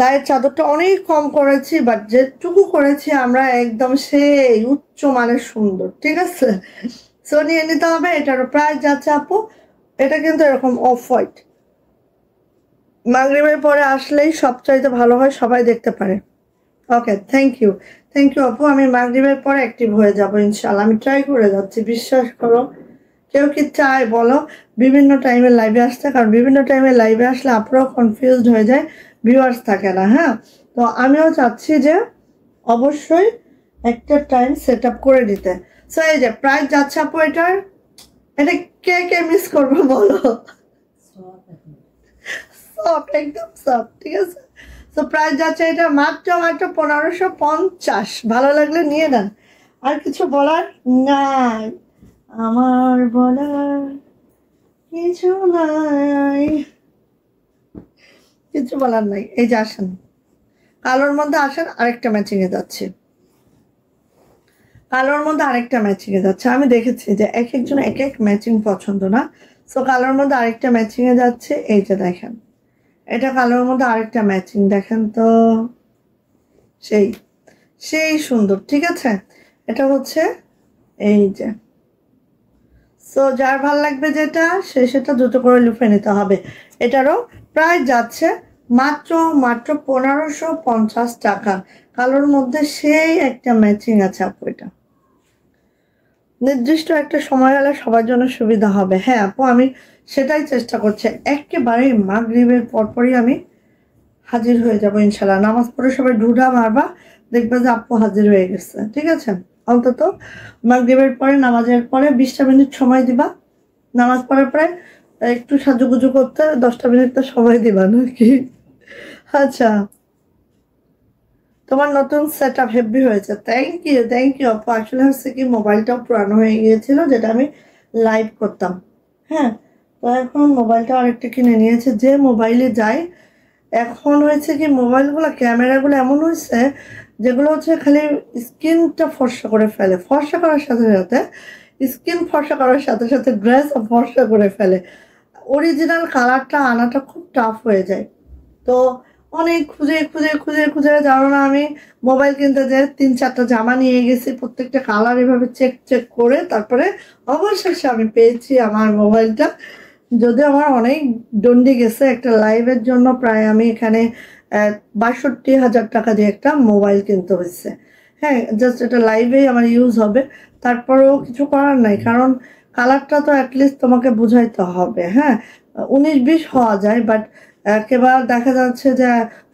গায়ের চাদরটা অনেক কম করেছি, বাট যেটুকু করেছি আমরা একদম সেই উচ্চ মানের সুন্দর, ঠিক আছে? সো নিয়ে নিতে হবে। এটারও প্রাইস যাচ্ছে আপু, এটা কিন্তু এরকম অফ হোয়াইট, মাগরিবের পরে আসলেই সবচাইতে ভালো হয়, সবাই দেখতে পারে। ওকে, থ্যাংক ইউ, থ্যাংক ইউ আপু। আমি মাগরিবের পরে অ্যাক্টিভ হয়ে যাব ইনশাল্লাহ। আমি ট্রাই করে যাচ্ছি, বিশ্বাস করো। কেউ কি চায় বলো বিভিন্ন টাইমে লাইভে আসতে? কারণ বিভিন্ন টাইমে লাইভে আসলে আপনারাও কনফিউজড হয়ে যায়, ভিউয়ার্স থাকে না। হ্যাঁ, তো আমিও চাচ্ছি যে অবশ্যই একটা টাইম সেট আপ করে দিতে। সো এই যে প্রাইস যাচ্ছে আপু এটার, এটা কে কে মিস করবো বলো? সফট, একদম সফট, ঠিক আছে? তো প্রাইস যাচ্ছে এটা মাত্র 1550। ভালো লাগলে নিয়ে নেন। আর কিছু বলার নাই, আমার বলার কিছু নাই, কিছু বলার নাই। এই যে আসেন, কালোর মধ্যে আসেন, আরেকটা ম্যাচিং এ যাচ্ছে। কালোর মধ্যে আরেকটা ম্যাচিং এ যাচ্ছে। আমি দেখেছি যে এক একজন এক এক ম্যাচিং পছন্দ না। সো কালোর মধ্যে আরেকটা ম্যাচিং এ যাচ্ছে। এই যে দেখেন, এটা কালোর মধ্যে আরেকটা ম্যাচিং, দেখেন তো, সেই সেই সুন্দর, ঠিক আছে? এটা হচ্ছে এই যে, সো যার ভাল লাগবে যেটা, সেটা দ্রুত করে লুফে নিতে হবে। এটারও প্রায় যাচ্ছে মাত্র 1550 টাকা। কালোর মধ্যে সেই একটা ম্যাচিং আছে আপু। এটা নির্দিষ্ট একটা সময় হলে সবার জন্য সুবিধা হবে। হ্যাঁ আপু, আমি সেটাই চেষ্টা করছি। একেবারে মাগরিবের পরপরই আমি হাজির হয়ে যাব ইনশাল্লাহ। নামাজ পড়ে সবাই ঢুঢা মারবা, দেখবে যে আপু হাজির হয়ে গেছে, ঠিক আছে? অন্তত মাগরিবের পরে, নামাজের পরে 20টা মিনিট সময় দিবা। নামাজ পড়ার পরে একটু সাজুগুজু করতে 10টা মিনিট তো সময় দিবা নাকি? আচ্ছা, তোমার নতুন সেট আপ হেভি হয়েছে। থ্যাংক ইউ, থ্যাংক ইউ আপু। আসলে হচ্ছে কি, মোবাইলটাও পুরানো হয়ে গিয়েছিল, যেটা আমি লাইভ করতাম। হ্যাঁ, তো এখন মোবাইলটা আরেকটা কিনে নিয়েছে, যে মোবাইলে যায়। এখন হয়েছে কি, মোবাইলগুলো ক্যামেরাগুলো এমন হয়েছে যেগুলো হচ্ছে খালি স্কিনটা ফর্সা করে ফেলে, ফর্সা করার সাথে সাথে, স্কিন ফর্সা করার সাথে সাথে ড্রেস ফর্সা করে ফেলে। অরিজিনাল কালারটা আনাটা খুব টাফ হয়ে যায়। তো অনেক খুঁজে খুঁজে খুঁজে খুঁজে, জানো না, আমি মোবাইল কিনতে যে 3-4টা জামা নিয়ে গেছি, প্রত্যেকটা কালার এভাবে চেক চেক করে তারপরে অবশেষে আমি পেয়েছি আমার মোবাইলটা। যদি আমার অনেক দণ্ডি গেছে একটা লাইভের জন্য, প্রায় আমি এখানে 62,000 টাকা দিয়ে একটা মোবাইল কিনতে হয়েছে। হ্যাঁ, জাস্ট এটা লাইভেই আমার ইউজ হবে। তারপরেও কিছু করার নাই, কারণ কালারটা তো অ্যাটলিস্ট তোমাকে বুঝাইতে হবে। হ্যাঁ, 19-20 হওয়া যায়, বাট একেবারে দেখা যাচ্ছে যে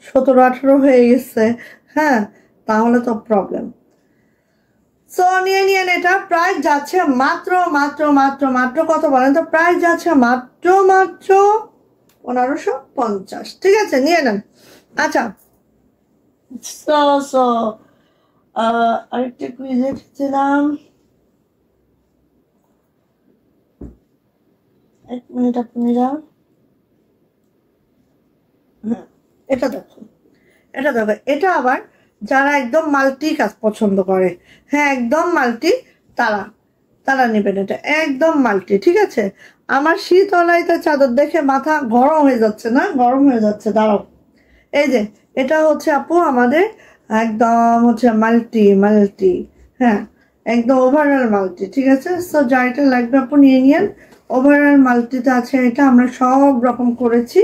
17-18 হয়ে গেছে। হ্যাঁ, তাহলে তো প্রবলেম। সো নিয়ে নিয়েন। এটা প্রাইস যাচ্ছে মাত্র মাত্র মাত্র মাত্র কত বলেন তো? প্রাইস যাচ্ছে মাত্র মাত্র 1550, ঠিক আছে? নিয়ে নেন। আচ্ছা, সো সো আরেকটা কুইজে ছিলাম, 1 মিনিট আপনারা। এটা দেখো, এটা দেখো, এটা আবার যারা একদম মাল্টি কাজ পছন্দ করে, হ্যাঁ একদম মাল্টি, তারা তারা নেবেন। এটা একদম মাল্টি, ঠিক আছে? আমার শীতলাইতে চাদর দেখে মাথা গরম হয়ে যাচ্ছে, না গরম হয়ে যাচ্ছে, দাঁড়াও। এই যে এটা হচ্ছে আপু আমাদের একদম হচ্ছে মাল্টি মাল্টি, হ্যাঁ একদম ওভারঅল মাল্টি, ঠিক আছে। সো যা এটা লাগবে আপু নিয়ে নিন। ওভারঅল মাল্টিতে আছে এটা, আমরা সব রকম করেছি,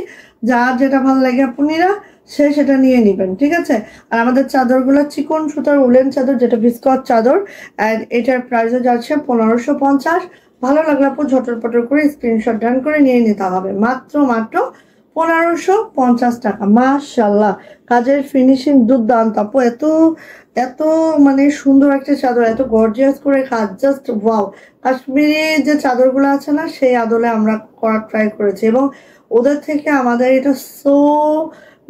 যার যেটা ভালো লাগে আপুনিরা সে সেটা নিয়ে নেবেন, ঠিক আছে। আর আমাদের চাদরগুলো চিকন সুতার উলেন চাদর, যেটা ভিসকস চাদর, অ্যান্ড এটার প্রাইস যাচ্ছে 1550। ভালো লাগলে আপু ঝটর পটর করে স্ক্রিনশট ডান করে নিয়ে নিতে হবে, মাত্র মাত্র 1550 টাকা। মাশাল্লাহ, কাজের ফিনিশিং দুর্দান্ত আপু, এত এত মানে সুন্দর একটা চাদর, এত গর্জিয়াস করে কাজ, জাস্ট ওয়াও। কাশ্মীরি যে চাদরগুলো আছে না, সেই আদলে আমরা করার ট্রাই করেছি, এবং ওদের থেকে আমাদের এটা সো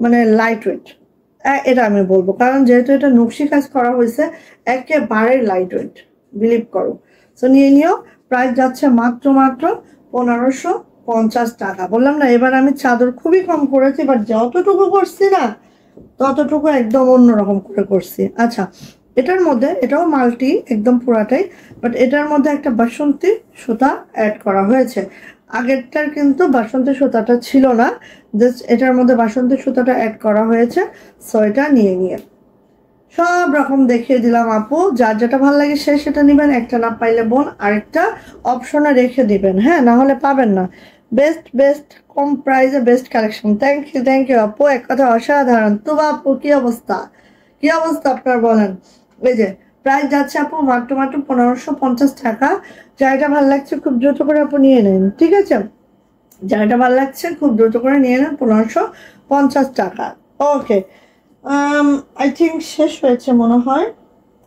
মানে লাইট ওয়েট, এটা আমি বলবো, কারণ যেহেতু এটা নকশি কাজ করা হয়েছে, একেবারে লাইট ওয়েট, বিলিভ করো। সো নিয়ে নিও, প্রাইস যাচ্ছে মাত্র মাত্র 1550 টাকা। বললাম না, এবার আমি চাদর খুবই কম করেছি, বাট যতটুকু করছি না ততটুকু একদম অন্যরকম করে করছি। আচ্ছা, এটার মধ্যে এটাও মাল্টি একদম পুরাটাই, বাট এটার মধ্যে একটা বাসন্তী সুতা অ্যাড করা হয়েছে। আগেরটার কিন্তু বাসন্তী সুতাটা ছিল না, জাস্ট এটার মধ্যে বাসন্তী সুতাটা অ্যাড করা হয়েছে। সো এটা নিয়ে নিয়ে সব রকম দেখিয়ে দিলাম আপু, যার যেটা ভালো লাগে সে সেটা নেবেন, একটা না পাইলে বোন আরেকটা অপশনে রেখে দিবেন, হ্যাঁ না হলে পাবেন না। বেস্ট বেস্ট কম প্রাইসে বেস্ট কালেকশন। থ্যাংক ইউ আপু, এক কথা অসাধারণ। তো আপু কি অবস্থা, কি অবস্থা আপনার বলেন। এই যে প্রাইস যাচ্ছে আপু মাত্র মাত্র 1550 টাকা। যারটা ভালো লাগছে খুব দ্রুত করে আপু নিয়ে নেন, ঠিক আছে। যারটা ভালো লাগছে খুব দ্রুত করে নিয়ে নেন, 1550 টাকা। ওকে, আই থিঙ্ক শেষ হয়েছে মনে হয়।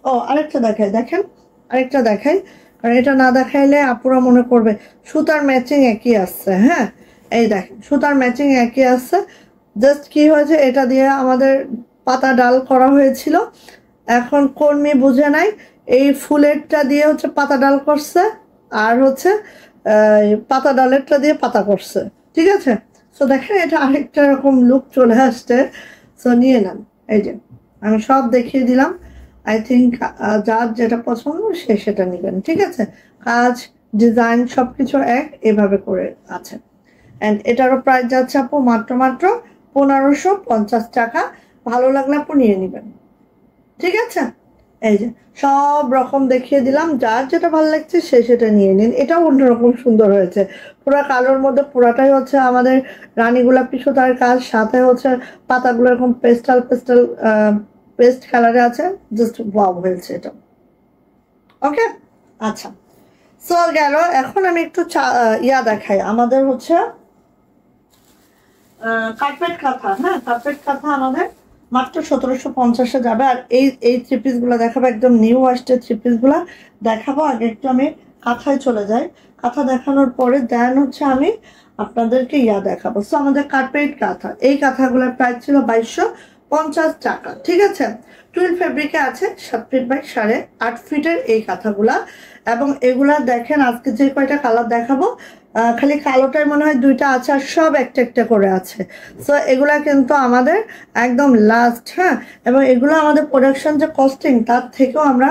ও আরেকটা দেখাই, দেখেন আরেকটা দেখাই, কারণ এটা না দেখাইলে আপুরা মনে করবে সুতার ম্যাচিং একই আসছে। হ্যাঁ, এই দেখেন সুতার ম্যাচিং একই আসছে, জাস্ট কি হয়েছে, এটা দিয়ে আমাদের পাতা ডাল করা হয়েছিল, এখন কর্মী বুঝে নাই, এই ফুলেরটা দিয়ে হচ্ছে পাতা ডাল করছে, আর হচ্ছে পাতা ডালেরটা দিয়ে পাতা করছে, ঠিক আছে। সো দেখেন এটা আরেকটা রকম লুক চলে আসছে। সো নিয়ে নেন, এই যে আমি সব দেখিয়ে দিলাম। আই থিঙ্ক যার যেটা পছন্দ সে সেটা নেবেন, ঠিক আছে। কাজ ডিজাইন সব কিছু এক এভাবে করে আছে। অ্যান্ড এটারও প্রাইস যাচ্ছে আপু মাত্র মাত্র 1550 টাকা। ভালো লাগলে আপু নিয়ে নেবেন, ঠিক আছে। এই যে সব রকম দেখিয়ে দিলাম, যার যেটা ভালো লাগছে সে সেটা নিয়ে নিন। এটাও অন্যরকম সুন্দর হয়েছে, পুরো কালোর মধ্যে পুরাটাই হচ্ছে আমাদের রানী গোলাপি সুতার কাজ, সাথে হচ্ছে পাতাগুলো এরকম পেস্টাল পেস্টাল পেস্ট কালারে আছে, জাস্ট ওয়াও হয়েছে এটা। ওকে, আচ্ছা সো গেল। এখন আমি একটু ইয়া দেখাই, আমাদের হচ্ছে কার্পেট কাঁথা। হ্যাঁ, কার্পেট কাঁথা আমাদের মাত্র 1750-এ যাবে। আর এই থ্রি পিসগুলো দেখাবো, একদম নিউ আসছে থ্রি পিসগুলো দেখাবো। আগে একটু আমি কাঁথায় চলে যাই, কাঁথা দেখানোর পরে দেন হচ্ছে আমি আপনাদেরকে ইয়া দেখাবো। সো আমাদের কার্পেট কাঁথা, এই কাঁথাগুলোর প্রাইস ছিল 2250 টাকা, ঠিক আছে। টুইল ফেব্রিকে আছে, 7 ফিট বাই 8.5 ফিটের এই কাঁথাগুলা। এবং এগুলা দেখেন আজকে যে কয়টা কালার দেখাবো, খালি কালোটাই মনে হয় দুইটা আছে, আর সব একটা একটা করে আছে। সো এগুলা কিন্তু আমাদের একদম লাস্ট, হ্যাঁ। এবং এগুলো আমাদের প্রোডাকশন যে কস্টিং তার থেকেও আমরা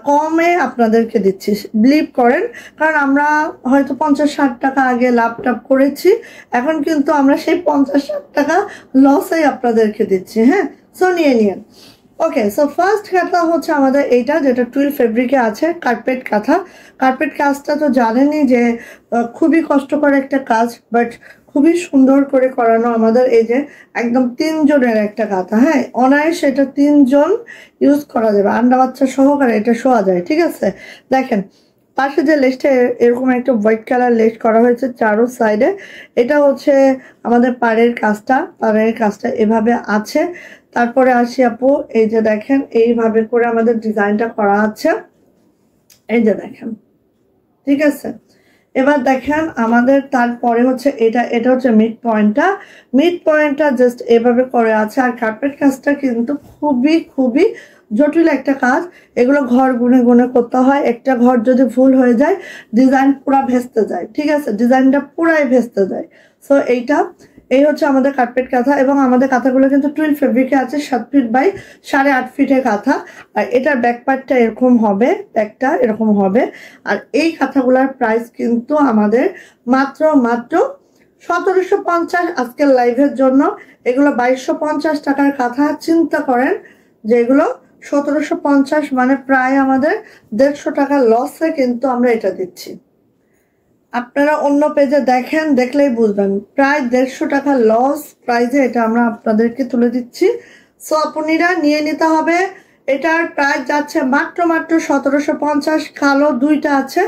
কমে আপনাদেরকে দিচ্ছি, বিলিভ করেন। কারণ আমরা হয়তো 50-60 টাকা আগে লাভ টাভ করেছি, এখন কিন্তু আমরা সেই 50-60 টাকা লসেই আপনাদেরকে দিচ্ছি, হ্যাঁ। সো নিয়ে নিন। ওকে, সো ফার্স্ট কাঁথা হচ্ছে আমাদের এইটা, যেটা টুইল ফেব্রিকে আছে, কার্পেট কাঁথা। কার্পেট কাজটা তো জানেনই যে খুবই কষ্টকর একটা কাজ, বাট খুবই সুন্দর করে করানো আমাদের। এই যে একদম 3 জনের একটা কাঁথা, হ্যাঁ, অনায়াসে এটা 3 জন ইউজ করা যাবে, আন্ডা বাচ্চা সহকারে এটা শোয়া যায়, ঠিক আছে। দেখেন পাশে যে লেসটা এরকম একটা হোয়াইট কালার লেস করা হয়েছে চারো সাইডে, এটা হচ্ছে আমাদের পাড়ের কাজটা এভাবে আছে। তারপরে আসি আপু, এই যে দেখেন এইভাবে করে আমাদের ডিজাইনটা করা আছে, এই যে দেখেন, ঠিক আছে। এবার দেখেন আমাদের তারপরে হচ্ছে এটা হচ্ছে মিড পয়েন্টটা জাস্ট এভাবে করে আছে। আর কার্পেট কাজটা কিন্তু খুবই খুবই জটিল একটা কাজ, এগুলো ঘর গুনে গুনে করতে হয়, একটা ঘর যদি ভুল হয়ে যায় ডিজাইন পুরা ভেস্তে যায়, ঠিক আছে, ডিজাইনটা পুরাই ভেস্তে যায়। সো এই হচ্ছে আমাদের কার্পেট কাঁথা। এবং আমাদের কাঁথাগুলো কিন্তু টুইল ফেব্রিকে আছে, 7 ফিট বাই 8.5 ফিটের কাঁথা। আর এটার ব্যাক পার্টটা এরকম হবে, ব্যাকটা এরকম হবে। আর এই কাঁথাগুলোর প্রাইস কিন্তু আমাদের মাত্র মাত্র 1750 আজকের লাইভের জন্য। এগুলো 2250 টাকার কাঁথা। চিন্তা করেন যেগুলো 1750, মানে প্রায় আমাদের 150 টাকা লসে কিন্তু আমরা এটা দিচ্ছি। আপনারা অন্য পেজে দেখেন, দেখলেই বুঝবেন প্রায় 150 টাকা লস প্রাইজে এটা আমরা আপনাদেরকে তুলে দিচ্ছি। সো আপনারা নিয়ে নিতে হবে। এটার প্রাইস যাচ্ছে মাত্র 1750। কালো দুইটা আছে,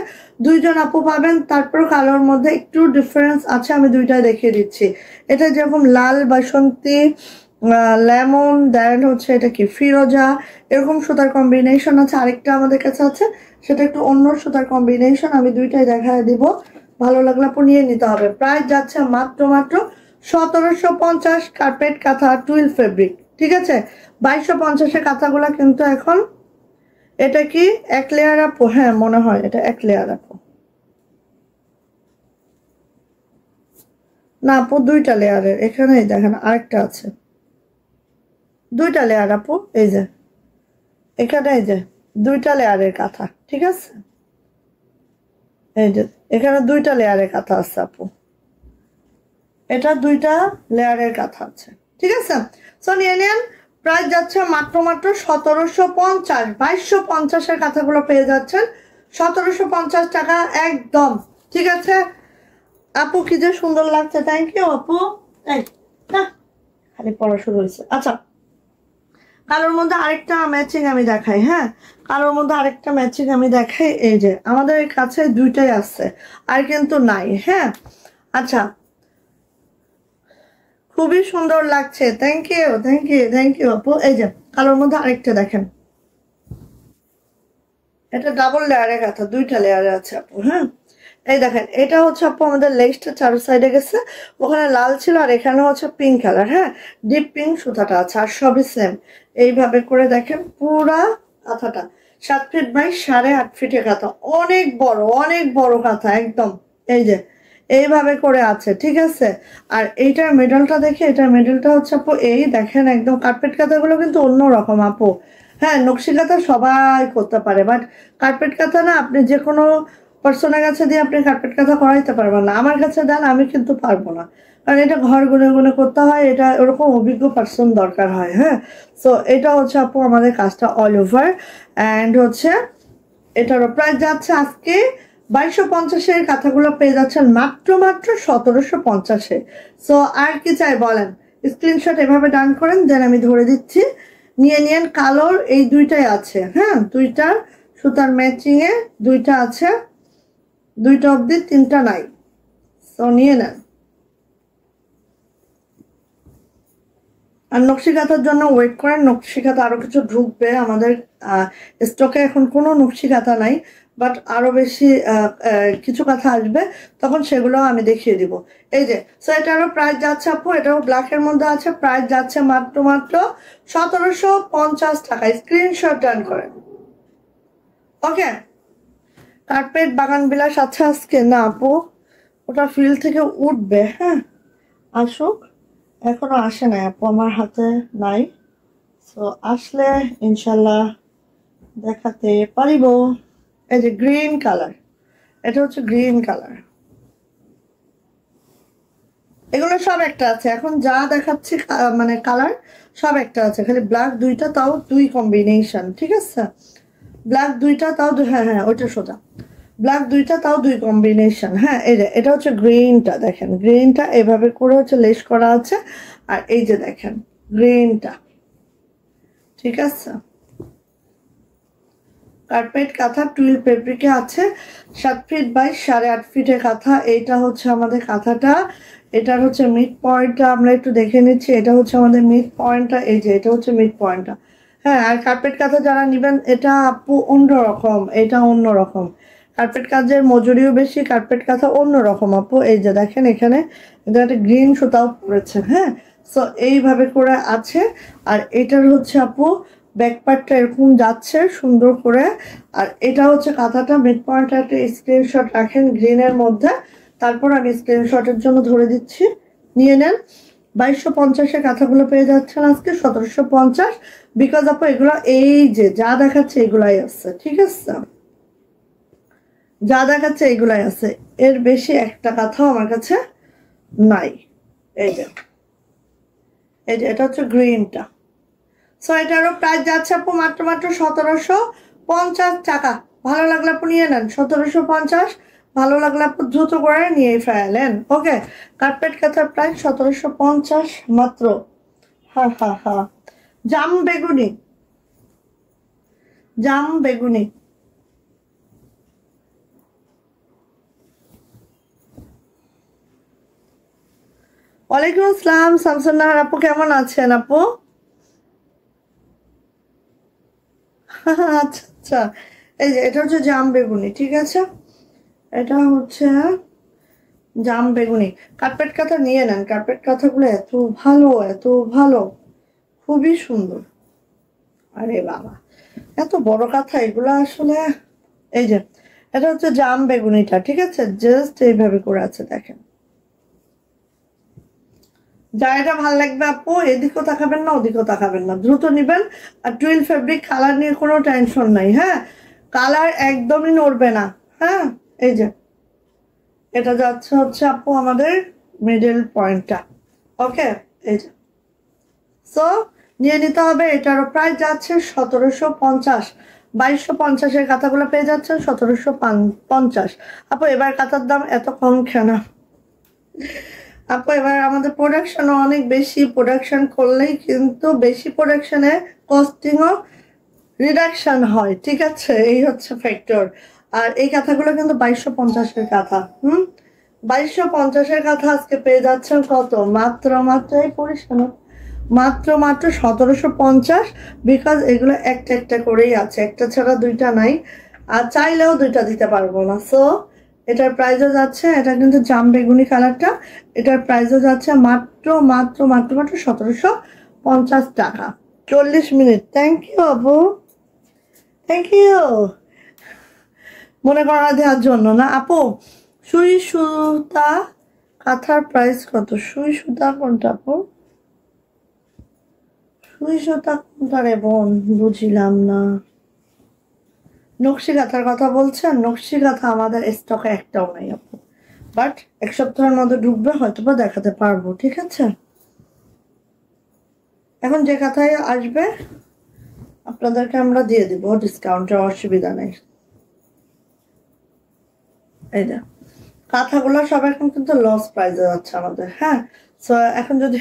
দুইজন আপু পাবেন। তারপর কালোর মধ্যে একটু ডিফারেন্স আছে, আমি দুইটাই দেখিয়ে দিচ্ছি। এটা যেরকম লাল বাসন্তী, লেমন, দেন হচ্ছে এটা কি ফিরোজা, এরকম সুতার কম্বিনেশন আছে। আরেকটা আমাদের কাছে আছে, সেটা একটু অন্য সুতার কম্বিনেশন। আমি দুইটাই দেখায় দিব, ভালো লাগলে আপু নিয়ে নিতে হবে। প্রাইস যাচ্ছে মাত্র 1750। কার্পেট কাঁথা, টুইল ফেব্রিক, ঠিক আছে। 2250-এর কাঁথাগুলো কিন্তু এখন, এটা কি এক লেয়ার আপু? হ্যাঁ মনে হয় এটা এক লেয়ার আপু। না আপু, দুইটা লেয়ারের। এখানে দেখেন আরেকটা আছে, দুইটা লেয়ার আপু। এই যে এখানে, এই যে দুইটা লেয়ারের কাঁথা, ঠিক আছে। এই যে এখানে দুইটা লেয়ারের কাঁথা আছে আপু, এটা দুইটা লেয়ারের কাঁথা আছে, ঠিক আছে। সো নিয়ে নেন। প্রাইস যাচ্ছে মাত্র 1750। 2250-এর কাঁথাগুলো পেয়ে যাচ্ছেন 1750 টাকা একদম, ঠিক আছে আপু। কি যে সুন্দর লাগছে, থ্যাংক ইউ আপু। এই না, খালি পড়া শুরু হয়েছে। আচ্ছা, কালোর মধ্যে আরেকটা ম্যাচিং আমি দেখাই। হ্যাঁ, কালোর মধ্যে আরেকটা ম্যাচিং আমি দেখাই। এই যে আমাদের কাছে দুইটাই আছে, আর কিন্তু নাই। হ্যাঁ, আচ্ছা, খুবই সুন্দর লাগছে, thank you, thank you, thank you আপু। এই যে কালোর মধ্যে আরেকটা দেখেন, এটা ডাবল লেয়ারের কাঁথা, দুইটা লেয়ারে আছে আপু। হ্যাঁ, এই দেখেন, এটা হচ্ছে আপু আমাদের লেগসটা চারো সাইডে গেছে, ওখানে লাল ছিল, আর এখানে হচ্ছে পিঙ্ক কালার। হ্যাঁ, ডিপ পিঙ্ক সুতাটা আছে, আর সবই সেম। এইভাবে করে দেখেন পুরা কাঁথাটা 7 ফিট বাই 8.5 ফিটের কাঁথা, অনেক বড়, অনেক বড় কাঁথা একদম। এই যে এইভাবে করে আছে, ঠিক আছে। আর এইটার মেডেলটা দেখে, এটার মেডেলটা হচ্ছে আপু এই দেখেন, একদম কার্পেট কাঁথাগুলো কিন্তু অন্যরকম আপু। হ্যাঁ, নকশি কাঁথা সবাই করতে পারে, বাট কার্পেট কাঁথা না, আপনি যে কোনো পার্সনের কাছে দিয়ে আপনি কার্পেট কাঁথা করাইতে পারবেন না। আমার কাছে দেন, আমি কিন্তু পারবো না, কারণ এটা ঘর গুনে গুনে করতে হয়, এটা ওরকম অভিজ্ঞ পার্সন দরকার হয়। হ্যাঁ, সো এটা হচ্ছে আপু আমাদের কাজটা অল ওভার। অ্যান্ড হচ্ছে এটারও প্রাইস যাচ্ছে আজকে 2250-এর কাঁথাগুলো পেয়ে যাচ্ছেন মাত্র 1750-এ। সো আর কি চাই বলেন, স্ক্রিনশট এভাবে ডান করেন, দেন আমি ধরে দিচ্ছি। নিয়ে নিয়েন। কালোর এই দুইটাই আছে। হ্যাঁ, দুইটা সুতার ম্যাচিং এ দুইটা আছে, দুইটা অবধি, তিনটা নাই। সো নিয়ে নেন। আর নকশি কাঁথার জন্য ওয়েট করেন, নকশি কাঁথা আরো কিছু ঢুকবে আমাদের স্টকে। এখন কোনো নকশি কাঁথা নাই, বাট আরো বেশি কিছু কাঁথা আসবে, তখন সেগুলো আমি দেখিয়ে দিব। এই যে, সো এটারও প্রাইস যাচ্ছে আপু, এটাও ব্ল্যাকের মধ্যে আছে, প্রাইস যাচ্ছে মাত্র 1750 টাকা। স্ক্রিনশট ডান করেন। ওকে, কার্পেট বাগান বিলাস আছে আজকে না আপু, ওটা ফিল্ড থেকে উঠবে। হ্যাঁ, আসুক, এখনো আসে নাই আপু, আমার হাতে নাই। তো আসলে ইনশাল্লাহ দেখাতে পারিব। এই যে গ্রিন কালার, এটা হচ্ছে গ্রিন কালার, এগুলো সব একটা আছে। এখন যা দেখাচ্ছি মানে কালার সব একটা আছে, খালি ব্ল্যাক দুইটা, তাও দুই কম্বিনেশন, ঠিক আছে। ব্ল্যাক দুইটা, তাও হ্যাঁ হ্যাঁ ওইটা সোজা, ব্ল্যাক দুইটা, তাও দুই কম্বিনেশন। হ্যাঁ, এই যে এটা হচ্ছে গ্রিনটা, দেখেন গ্রিনটা এভাবে করে হচ্ছে লেস করা আছে। আর এই যে দেখেন গ্রিনটা, ঠিক আছে। কার্পেট কাঁথা টুইল ফেব্রিকে আছে, 7 ফিট বাই 8.5 ফিটের কাঁথা। এইটা হচ্ছে আমাদের কাঁথাটা, এটার হচ্ছে মিড পয়েন্টটা আমরা একটু দেখে নিচ্ছি। এটা হচ্ছে আমাদের মিড পয়েন্টটা, এই যে এটা হচ্ছে মিড পয়েন্টটা। হ্যাঁ, আর কার্পেট কাঁথা যারা নেবেন, এটা আপু অন্যরকম, এটা অন্যরকম। কার্পেট কাজের মজুরিও বেশি, কার্পেট কাঁথা অন্যরকম আপু। এই যে দেখেন এখানে একটা গ্রিন সুতাও পড়েছে। হ্যাঁ, সো এইভাবে করে আছে। আর এটার হচ্ছে আপু ব্যাক পার্টটা এরকম যাচ্ছে সুন্দর করে। আর এটা হচ্ছে কাঁথাটা, মিড পয়েন্টটা একটা স্ক্রিনশট রাখেন গ্রিনের মধ্যে, তারপর আমি স্ক্রিনশটের জন্য ধরে দিচ্ছি। নিয়ে নেন। 2250-এর কাঁথাগুলো পেয়ে যাচ্ছেন আজকে 1750, বিকজ আপু এগুলো এই যে যা দেখাচ্ছে এগুলাই আছে, ঠিক আছে। যা দেখাচ্ছে এগুলাই আছে, এর বেশি একটা কাঁথাও আমার কাছে নাই। এই যে, এই যে এটা হচ্ছে গ্রিনটা। সো এটারও প্রাইস যাচ্ছে আপু মাত্র 1750 টাকা। ভালো লাগলে আপু নিয়ে নেন। 1750, ভালো লাগলে আপু দ্রুত করে নিয়ে ফেলেন। ওকে, কার্পেট কাঁথার প্রাইস 1750 মাত্র। হা হা হা। জাম বেগুনি, জাম বেগুনি। ওয়ালাইকুম আসসালাম শামসুন নাহার আপু, কেমন আছেন আপু? আচ্ছা আচ্ছা, এই যে এটা হচ্ছে জাম বেগুনি, ঠিক আছে, এটা হচ্ছে জাম বেগুনি। কার্পেট কাঁথা নিয়ে নেন, কার্পেট কাঁথাগুলো এত ভালো, এত ভালো, খুবই সুন্দর। আরে বাবা, এত বড় কাঁথা এগুলো আসলে। এই যে এটা হচ্ছে জাম বেগুনিটা, ঠিক আছে, জাস্ট এইভাবে করে আছে দেখেন। যার এটা ভালো লাগবে আপু এদিকেও তাকাবেন না ওদিকেও তাকাবেন না, দ্রুত নিবেন। আর টুইল ফেব্রিক কালার নিয়ে কোনো টেনশন নাই, হ্যাঁ, কালার একদমই নড়বে না। হ্যাঁ, এই যে এটা যাচ্ছে হচ্ছে আপু আমাদের মিডল পয়েন্টটা। ওকে, এই যে সো নিয়ে নিতে হবে। এটারও প্রাইস যাচ্ছে 1750। 2250-এর কাঁথাগুলো পেয়ে যাচ্ছেন 1750। আপু এবার কাঁথার দাম এত কম কেন আপু? এবার আমাদের প্রোডাকশনও অনেক বেশি, প্রোডাকশন করলেই কিন্তু বেশি প্রোডাকশনে কস্টিংও রিডাকশন হয়, ঠিক আছে, এই হচ্ছে ফ্যাক্টর। আর এই কাঁথাগুলো কিন্তু 2250-এর কাঁথা। 2250-এর কাঁথা আজকে পেয়ে যাচ্ছেন কত? মাত্র মাত্র এই পরিশ্রম মাত্র মাত্র 1750। বিকজ এগুলো একটা একটা করেই আছে, একটা ছাড়া দুইটা নাই, আর চাইলেও দুইটা দিতে পারবো না। সো এটার প্রাইসও যাচ্ছে, এটা কিন্তু জাম বেগুনি কালারটা, এটার প্রাইসও যাচ্ছে মাত্র মাত্র মাত্র মাত্র 1750 টাকা। 40 মিনিট। থ্যাংক ইউ আপু, থ্যাংক ইউ মনে করা দেওয়ার জন্য। না আপু, সুই সুতা কাঁথার প্রাইস কত? সুই সুতা কোনটা আপু? সুই সুতা কোনটা রে বোন, বুঝিলাম না। নকশি কাঁথার কথা বলছেন? নকশি কাঁথা আমাদের স্টকে একটাও নাই আপু, বাট এক সপ্তাহের মধ্যে ঢুকবে, হয়তো বা দেখাতে পারবো, ঠিক আছে। এখন যে কাঁথায় আসবে আপনাদেরকে আমরা দিয়ে দিব ডিসকাউন্টের, অসুবিধা নেই। এই যে কাঁথাগুলো সব এখন কিন্তু লস প্রাইসে যাচ্ছে আমাদের। হ্যাঁ, সো এখন যদি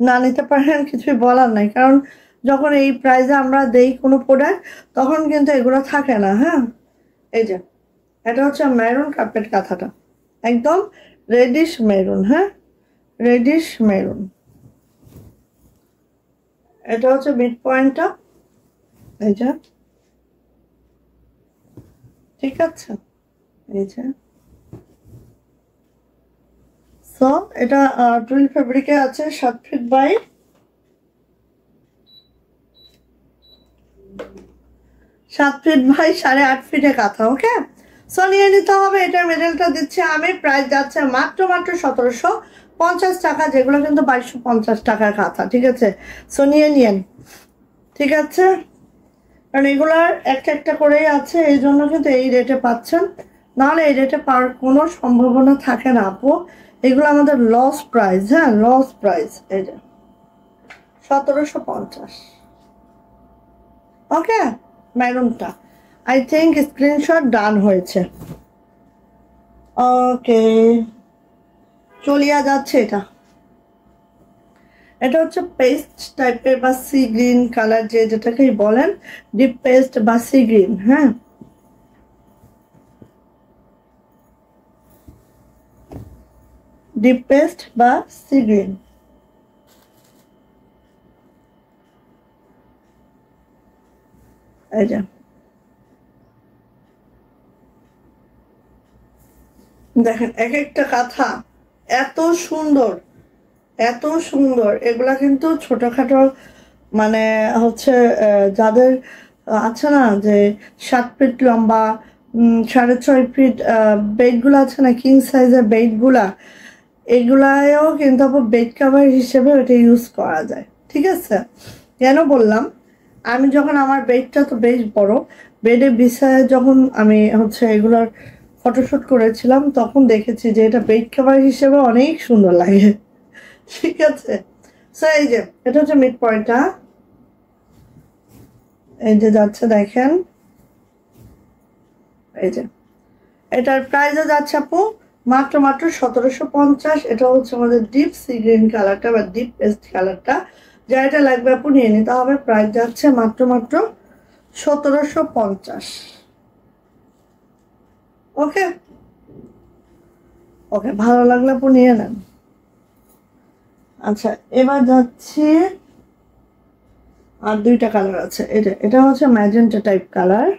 না নিতে পারেন কিছুই বলার নাই, কারণ যখন এই প্রাইসে আমরা দেই কোনো প্রোডাক্ট তখন কিন্তু এগুলো থাকে না। হ্যাঁ, এই যে এটা হচ্ছে মেরুন কার্পেট কাঁথাটা, একদম রেডিশ মেরুন। হ্যাঁ, রেডিশ মেরুন। এটা হচ্ছে মিড পয়েন্টটা, এই যে, ঠিক আছে, এই যে। সো এটা টুইল ফেব্রিকে আছে, 7 ফিট বাই 8.5 ফিটে কাঁথা। ওকে, সো নিয়ে নিতে হবে। এটার মেডেলটা দিচ্ছে আমি, প্রাইস যাচ্ছে মাত্র মাত্র 1750 টাকা, যেগুলো কিন্তু 2250 টাকার কাঁথা, ঠিক আছে। সো নিয়ে নিয়েন, ঠিক আছে, কারণ এগুলার একটা একটা করেই আছে, এই জন্য কিন্তু এই রেটে পাচ্ছেন, নাহলে এই রেটে পাওয়ার কোনো সম্ভাবনা থাকে না আপু। এগুলো আমাদের লস প্রাইস। হ্যাঁ, লস প্রাইস। এই যে 1750। ওকে, ম্যারুনটা আই থিঙ্ক স্ক্রিনশট ডান হয়েছে। ওকে, চলিয়া যাচ্ছে। এটা এটা হচ্ছে পেস্ট টাইপের বা সি গ্রিন কালার, যে যেটাকেই বলেন, ডিপ পেস্ট বা সি গ্রিন। হ্যাঁ, ডিপ পেস্ট বা সি গ্রিন। এই যে দেখেন এক একটা কাঁথা এত সুন্দর, এত সুন্দর। এগুলা কিন্তু ছোটখাটো মানে হচ্ছে যাদের আছে না যে 7 ফিট লম্বা, 6.5 ফিট বেডগুলো আছে না, কিং সাইজের বেডগুলা, এগুলায়ও কিন্তু বেড কাভার হিসেবে ওটা ইউজ করা যায়, ঠিক আছে। কেন বললাম, আমি যখন আমার বেডটা তো বেশ বড়, বেডে বিছায় যখন আমি হচ্ছে এগুলোর ফটোশুট করেছিলাম তখন দেখেছি যে এটা বেড কাভার হিসেবে অনেক সুন্দর লাগে, ঠিক আছে। সো এই যে এটা হচ্ছে মিড পয়েন্টটা, এই যে যাচ্ছে দেখেন, এই যে এটার প্রাইসে যাচ্ছে আপু মাত্র 1750। এটা হচ্ছে আমাদের ডিপ সি গ্রিন কালারটা বা ডিপ পেস্ট কালারটা। যা এটা লাগবে আপু নিয়ে নিতে হবে। প্রাইস যাচ্ছে মাত্র 1750। ওকে ওকে, ভালো লাগলে আপু নিয়ে নেন। আচ্ছা, এবার যাচ্ছি, আর দুইটা কালার আছে। এটা হচ্ছে magenta type colour,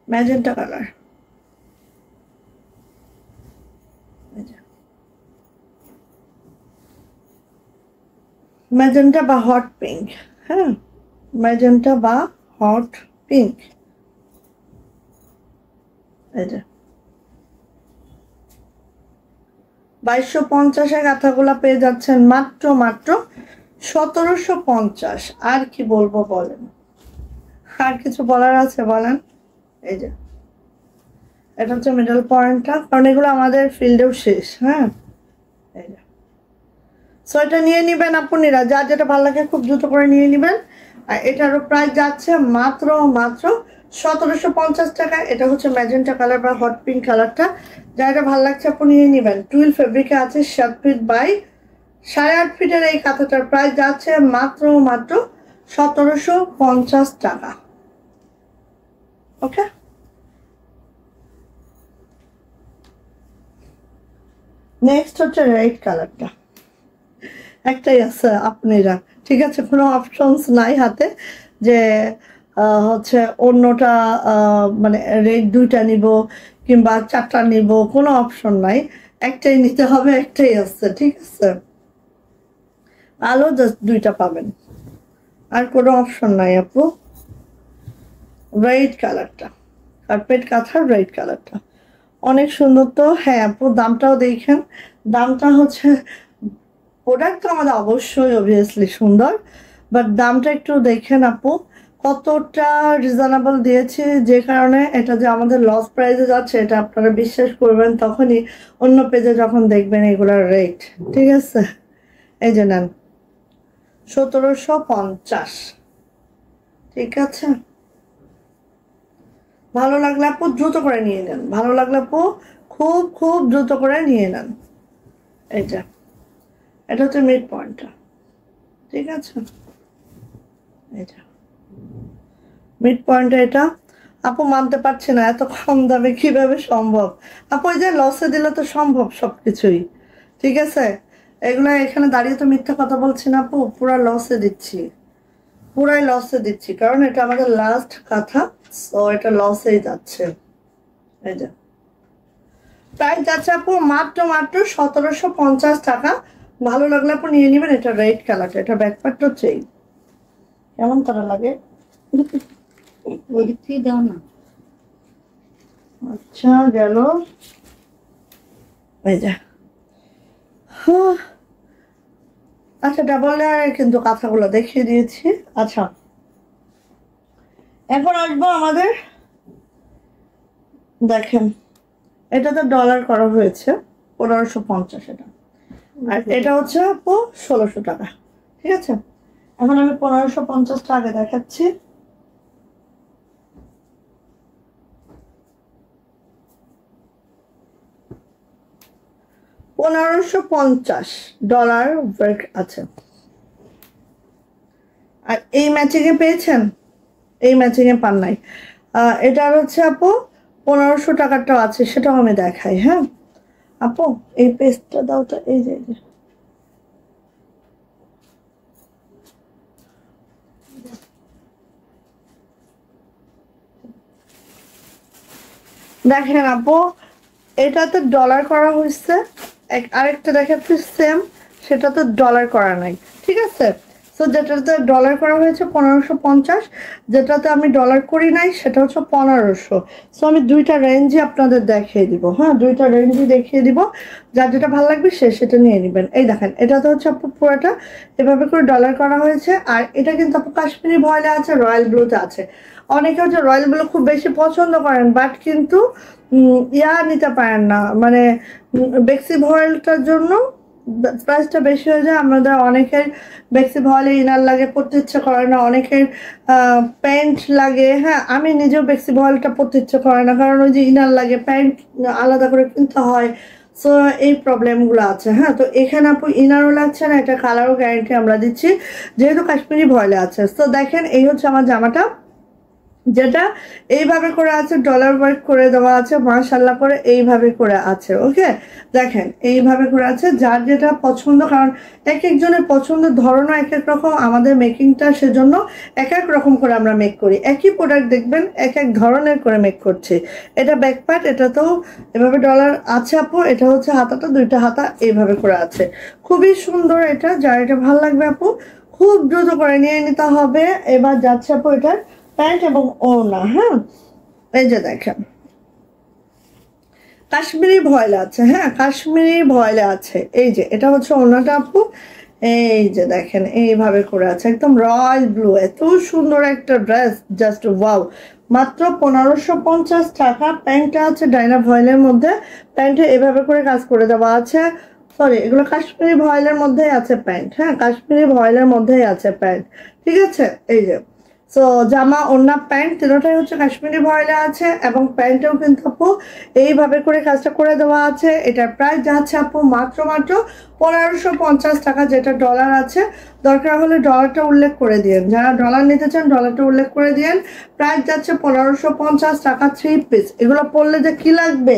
magenta colour. Magenta বা হট পিঙ্ক। হ্যাঁ, ম্যাজেন্টা বা হট পিঙ্ক। এই যে 2250-এ কাঁথাগুলা পেয়ে যাচ্ছেন মাত্র 1750। আর কি বলবো বলেন, আর কিছু বলার আছে বলেন? এই যে এটা হচ্ছে মিডল পয়েন্টটা, কারণ এগুলো আমাদের ফিল্ডেও শেষ। হ্যাঁ, এই যে সো এটা নিয়ে নিবেন আপুনিরা, যার যেটা ভালো লাগে খুব দ্রুত করে নিয়ে নিবেন। আর এটারও প্রাইস যাচ্ছে মাত্র 1750 টাকা। এটা হচ্ছে ম্যাজেন্টা কালার বা হট পিঙ্ক কালারটা। যা এটা ভালো লাগছে আপনি নিয়ে নিবেন। টুইল ফেব্রিকে আছে 7 ফিট বাই 8.5 ফিটের এই কাঁথাটার প্রাইস যাচ্ছে মাত্র 1750 টাকা। ওকে, নেক্সট হচ্ছে রেড কালারটা। একটাই আছে আপনারা, ঠিক আছে, কোনো অপশনস নাই হাতে যে হচ্ছে অন্যটা মানে রেড দুইটা নিব কিংবা 4টা নিব, কোনো অপশন নাই। একটাই নিতে হবে, একটাই আছে, ঠিক আছে। আলো জাস্ট দুইটা পাবেন, আর কোনো অপশন নাই আপু। রেড কালারটা, কার্পেট কাঁথার রেড কালারটা অনেক সুন্দর তো। হ্যাঁ আপু, দামটাও দেখেন। দামটা হচ্ছে, প্রোডাক্ট তো আমাদের অবশ্যই অবভিয়াসলি সুন্দর, বাট দামটা একটু দেখেন আপু কতটা রিজনেবল দিয়েছি। যে কারণে এটা যে আমাদের লস প্রাইসে যাচ্ছে এটা আপনারা বিশ্বাস করবেন তখনই অন্য পেজে যখন দেখবেন এগুলোর রেট। ঠিক আছে, এই যে নেন 1750। ঠিক আছে, ভালো লাগলে আপু দ্রুত করে নিয়ে নেন, ভালো লাগলে আপু খুব খুব দ্রুত করে নিয়ে নেন। এটা হচ্ছে মিড পয়েন্টটা। ঠিক আছে, এটা মিড পয়েন্টে। এটা আপু মানতে পারছি না এত কম দামে কিভাবে সম্ভব। আপু এই যে লসে দিলে তো সম্ভব সবকিছুই, ঠিক আছে। এগুলো এখানে দাঁড়িয়ে তো মিথ্যা কথা বলছি না আপু, পুরা লসে দিচ্ছি, পুরাই লসে দিচ্ছি, কারণ এটা আমাদের লাস্ট কথা। সো এটা লসেই যাচ্ছে। এই যে প্রাইস যাচ্ছে আপু মাত্র 1750 টাকা। ভালো লাগলে আপু নিয়ে নেবেন। এটা রেড কালারটা, এটা ব্যাকপার্টটা চেই কেমন তারা লাগে। দাও না। আচ্ছা গেল, এই যে আচ্ছা ডাবল লেয়ারের কিন্তু কাঁথাগুলো দেখিয়ে দিয়েছি। আচ্ছা, এখন আসবো আমাদের, দেখেন এটাতে ডলার করা হয়েছে 1550 এটা, আর এটা হচ্ছে আপু 1600 টাকা। ঠিক আছে, এখন আমি 1550 টাকা দেখাচ্ছি। $1550 ওয়ার্ক আছে। আর এই ম্যাচিং এ পেয়েছেন, এই ম্যাচিং এ পান নাই। এটার হচ্ছে আপু 1500 টাকারটাও আছে, সেটাও আমি দেখাই। হ্যাঁ আপু, এই পেস্টটা দাও তো। এই যে দেখেন আপু, এটাতে ডলার করা হয়েছে, আরেকটা দেখাচ্ছি সেম, সেটাতে ডলার করা নাই। ঠিক আছে, সো যেটাতে ডলার করা হয়েছে 1550, যেটাতে আমি ডলার করি নাই সেটা হচ্ছে 1500। সো আমি দুইটা রেঞ্জই আপনাদের দেখিয়ে দিব। হ্যাঁ, দুইটা রেঞ্জই দেখিয়ে দিব, যার যেটা ভালো লাগবে সে সেটা নিয়ে নেবেন। এই দেখেন, এটাতে হচ্ছে আপু পুরোটা এভাবে করে ডলার করা হয়েছে। আর এটা কিন্তু আপু কাশ্মীরি ভয়েলে আছে, রয়্যাল ব্লুতে আছে। অনেকে হচ্ছে রয়্যাল ব্লু খুব বেশি পছন্দ করেন, বাট কিন্তু ইয়া নিতে পারেন না, মানে বেক্সি ভয়েলটার জন্য প্রাইসটা বেশি হয়ে যায়। আমাদের অনেকের বেক্সি ভয়েলে ইনার লাগে, পরতে ইচ্ছে করে না, অনেকের প্যান্ট লাগে। হ্যাঁ, আমি নিজেও বেক্সি ভয়েলটা পরতে ইচ্ছে করে না, কারণ ওই যে ইনার লাগে, প্যান্ট আলাদা করে কিনতে হয়। সো এই প্রবলেমগুলো আছে। হ্যাঁ, তো এখানে আপু ইনারও লাগছে না, এটা কালারও গ্যারান্টি আমরা দিচ্ছি যেহেতু কাশ্মীরি ভয়েলে আছে। তো দেখেন এই হচ্ছে আমার জামাটা, যেটা এইভাবে করে আছে, ডলার ওয়ার্ক করে দেওয়া আছে, মাশাআল্লাহ করে এইভাবে করে আছে। ওকে, দেখেন এইভাবে করে আছে, যার যেটা পছন্দ, কারণ এক একজনের পছন্দের ধরনও এক এক রকম, আমাদের মেকিংটা সেজন্য এক এক রকম করে আমরা মেক করি। একই প্রোডাক্ট দেখবেন এক এক ধরনের করে মেক করছি। এটা ব্যাক পার্ট, এটাতেও এভাবে ডলার আছে আপু। এটা হচ্ছে হাতাটা, দুইটা হাতা এইভাবে করে আছে, খুবই সুন্দর। এটা যার এটা ভালো লাগবে আপু খুব দ্রুত করে নিয়ে নিতে হবে। এবার যাচ্ছে আপু এটার প্যান্ট এবং ওড়না। হ্যাঁ, এই যে দেখেন কাশ্মীরি ভয়েল আছে। হ্যাঁ, কাশ্মীরি ভয়েলে আছে। এই যে এটা হচ্ছে ওড়নাটা আপু, এই যে দেখেন এইভাবে করে আছে, একদম রয়্যাল ব্লু, এত সুন্দর একটা ড্রেস, জাস্ট ওয়াও। মাত্র 1550 টাকা। প্যান্টটা আছে ডাইনা ভয়েলের মধ্যে, প্যান্টে এভাবে করে কাজ করে দেওয়া আছে। সরি, এগুলো কাশ্মীরি ভয়েলের মধ্যেই আছে প্যান্ট। হ্যাঁ, কাশ্মীরি ভয়েলের মধ্যেই আছে প্যান্ট, ঠিক আছে। এই যে সো জামা, ওড়না, প্যান্ট তিনটাই হচ্ছে কাশ্মীরি ভয়েলে আছে, এবং প্যান্টেও কিন্তু আপু এইভাবে করে কাজটা করে দেওয়া আছে। এটার প্রাইস যাচ্ছে আপু মাত্র 1550 টাকা, যেটা ডলার আছে। দরকার হলে ডলারটা উল্লেখ করে দিয়েন, যারা ডলার নিতে চান ডলারটা উল্লেখ করে দিয়েন। প্রাইস যাচ্ছে 1550 টাকা, 3 পিস। এগুলো পরলে যে কি লাগবে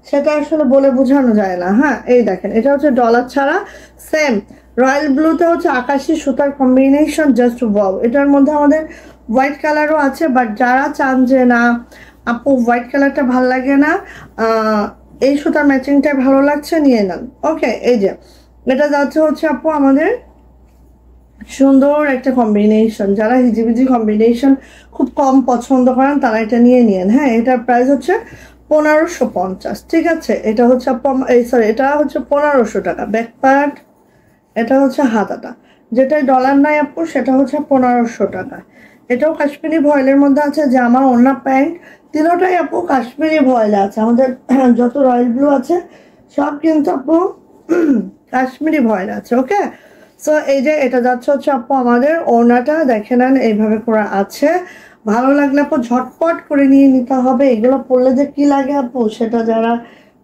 সেটা আসলে বলে বোঝানো যায় না। হ্যাঁ, এই দেখেন এটা হচ্ছে ডলার ছাড়া, সেম রয়্যাল ব্লুতে হচ্ছে আকাশি সুতার কম্বিনেশন, জাস্ট ওয়াও। এটার মধ্যে আমাদের হোয়াইট কালারও আছে, বাট যারা চান যে না আপু হোয়াইট কালারটা ভালো লাগে না, এই সুতার ম্যাচিংটা ভালো লাগছে, নিয়ে নেন। ওকে, এই যে এটা যাচ্ছে হচ্ছে আপু আমাদের সুন্দর একটা কম্বিনেশন। যারা হিজিবিজি কম্বিনেশন খুব কম পছন্দ করেন তারা এটা নিয়ে নিন। হ্যাঁ, এটার প্রাইস হচ্ছে 1550, ঠিক আছে। এটা হচ্ছে এটা হচ্ছে 1500 টাকা ব্যাক পার্ট, এটা হচ্ছে হাতাটা, যেটাই ডলার নাই আপু সেটা হচ্ছে 1500 টাকা। এটাও কাশ্মীরি ভয়েলের মধ্যে আছে, জামা, ওড়না, প্যান্ট তিনোটাই আপু কাশ্মীরি ভয়েলে আছে। আমাদের যত রয়্যাল ব্লু আছে সব কিন্তু আপু কাশ্মীরি ভয়েল আছে। ওকে, সো এই যে এটা যাচ্ছে হচ্ছে আপু আমাদের ওড়নাটা, দেখে নেন এইভাবে করে আছে। ভালো লাগলে আপু ঝটপট করে নিয়ে নিতে হবে। এগুলো পরলে যে কি লাগে আপু সেটা যারা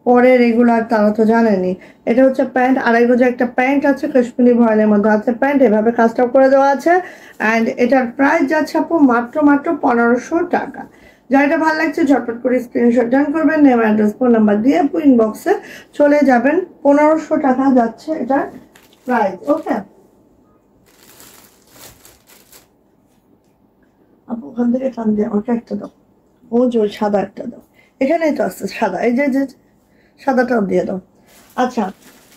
পরে রেগুলার তারা তো জানেনি। এটা হচ্ছে প্যান্ট, আড়াই গজে একটা প্যান্ট আছে, কাশ্মীরি ভয়েলের মধ্যে আছে প্যান্ট, এভাবে কাজটা করে দেওয়া আছে। অ্যান্ড এটার প্রাইস যাচ্ছে আপু মাত্র 1500 টাকা। যার এটা ভালো লাগছে ঝটপট করে স্ক্রিনশট ডান করবেন, নেম, অ্যাড্রেস, ফোন নাম্বার দিয়ে আপু ইনবক্সে চলে যাবেন। 1500 টাকা যাচ্ছে এটার প্রাইস। ওকে আপু, ওখান থেকে টান দিয়ে আমাকে একটা দাও, ও যে ওই সাদা একটা দাও, এখানেই তো আছে সাদা, এই যে যে সাদাটাও দিয়ে দাও। আচ্ছা,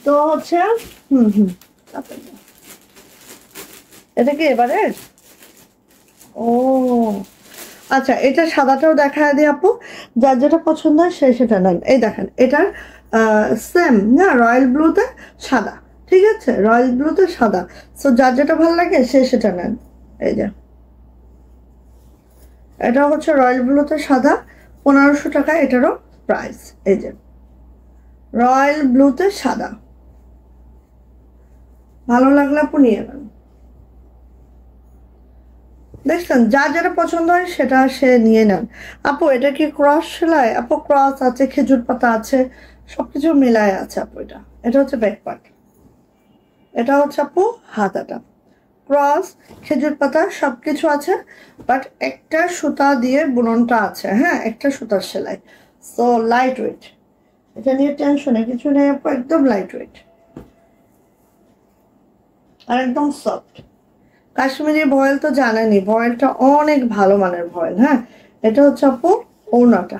তো হচ্ছে হুম হুম এটা কি এবারে? ও আচ্ছা, এটা সাদাটাও দেখা দিই আপু, যার যেটা পছন্দ হয় সে সেটা নেন। এই দেখেন এটার সেম না, রয়্যাল ব্লুতে সাদা, ঠিক আছে, রয়্যাল ব্লুতে সাদা। সো যার যেটা ভালো লাগে সে সেটা নেন। এই যে এটা হচ্ছে রয়্যাল ব্লুতে সাদা, 1500 টাকা এটারও প্রাইস। এই যে রয়্যাল ব্লুতে সাদা, ভালো লাগলে আপু নিয়ে নেন। দেখছেন, যার যেটা পছন্দ হয় সেটা সে নিয়ে নেন। আপু এটা কি ক্রস সেলাই? আপু ক্রস আছে, খেজুর পাতা আছে, সবকিছু মিলায় আছে আপু। এটা এটা হচ্ছে ব্যাক পার্ট, এটা হচ্ছে আপু হাতাটা, ক্রস, খেজুর পাতা সবকিছু আছে, বাট একটা সুতা দিয়ে বুননটা আছে। হ্যাঁ, একটা সুতার সেলাই। সো লাইট ওয়েট, এটা নিয়ে টেনশনে কিছু নেই আপু, একদম লাইট ওয়েট আর একদম সফট। কাশ্মীরি ভয়েল তো জানেনি, ভয়েলটা অনেক ভালো মানের ভয়েল। হ্যাঁ, এটা হচ্ছে আপু ওড়নাটা।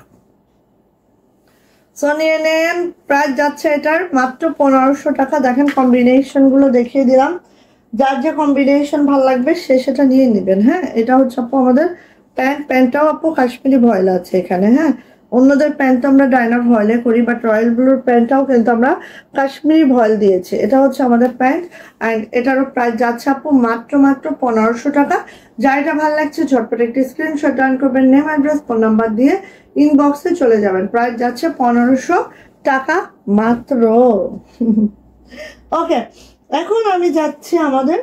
সো নিয়ে নেন, প্রাইস যাচ্ছে এটার মাত্র 1500 টাকা। দেখেন কম্বিনেশন গুলো দেখিয়ে দিলাম, যার যে কম্বিনেশন ভালো লাগবে সে সেটা নিয়ে নেবেন। হ্যাঁ, এটা হচ্ছে আপু আমাদের প্যান্ট, প্যান্টটাও আপু কাশ্মীরি ভয়েল আছে এখানে। হ্যাঁ, অন্যদের প্যান্ট তো আমরা ডাইনা ভয়েলে করি, বাট রয়্যাল ব্লুর প্যান্টটাও কিন্তু আমরা কাশ্মীরি ভয়েল দিয়েছি। এটা হচ্ছে আমাদের প্যান্ট, অ্যান্ড এটারও প্রাইস যাচ্ছে আপু মাত্র 1500 টাকা। যার এটা ভালো লাগছে ঝটপট একটি স্ক্রিনশট ডান করবেন, নেম, অ্যাড্রেস, ফোন নাম্বার দিয়ে ইনবক্সে চলে যাবেন। প্রাইস যাচ্ছে 1500 টাকা মাত্র। ওকে, এখন আমি যাচ্ছি আমাদের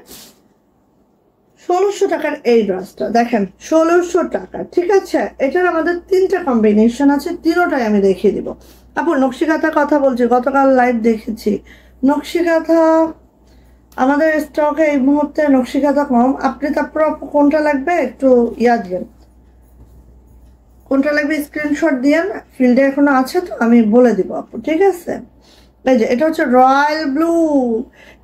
1600 টাকার এই ড্রেসটা দেখেন, 1600 টাকা। ঠিক আছে, এটার আমাদের 3টা কম্বিনেশন আছে, তিনোটাই আমি দেখিয়ে দিব। আপু নকশিকাঁথা কথা বলছি, গতকাল লাইভ দেখেছি নকশিকাঁথা আমাদের স্টকে এই মুহূর্তে নকশিকাঁথা কম। আপনি তারপর কোনটা লাগবে একটু ইয়া দিন, কোনটা লাগবে স্ক্রিনশট দিয়েন, ফিল্ডে এখনো আছে তো আমি বলে দিব আপু। ঠিক আছে, এই যে এটা হচ্ছে রয়্যাল ব্লু,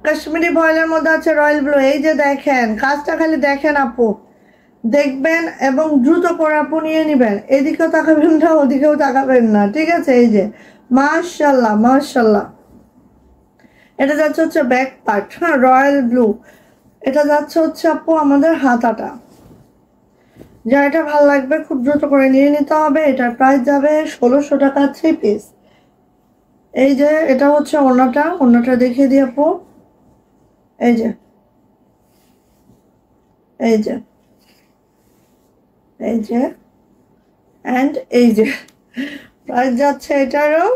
কাশ্মীরি ভয়েলের মধ্যে আছে রয়্যাল ব্লু। এই যে দেখেন, কাজটা খালি দেখেন আপু, দেখবেন এবং দ্রুত করে আপু নিয়ে নেবেন। এদিকেও তাকাবেন না, ওদিকেও তাকাবেন না। ঠিক আছে, এই যে মাশাল্লাহ মাশাল্লাহ। এটা যাচ্ছে হচ্ছে ব্যাক পার্ট, হ্যাঁ রয়্যাল ব্লু। এটা যাচ্ছে হচ্ছে আপু আমাদের হাতাটা। যা এটা ভালো লাগবে খুব দ্রুত করে নিয়ে নিতে হবে। এটার প্রাইস যাবে 1600 টাকা 3 পিস। এই যে এটা হচ্ছে ওড়নাটা, ওড়নাটা দেখিয়ে দিই আপু। এই যে এই যে এই যে অ্যান্ড এই যে প্রাইস যাচ্ছে এটারও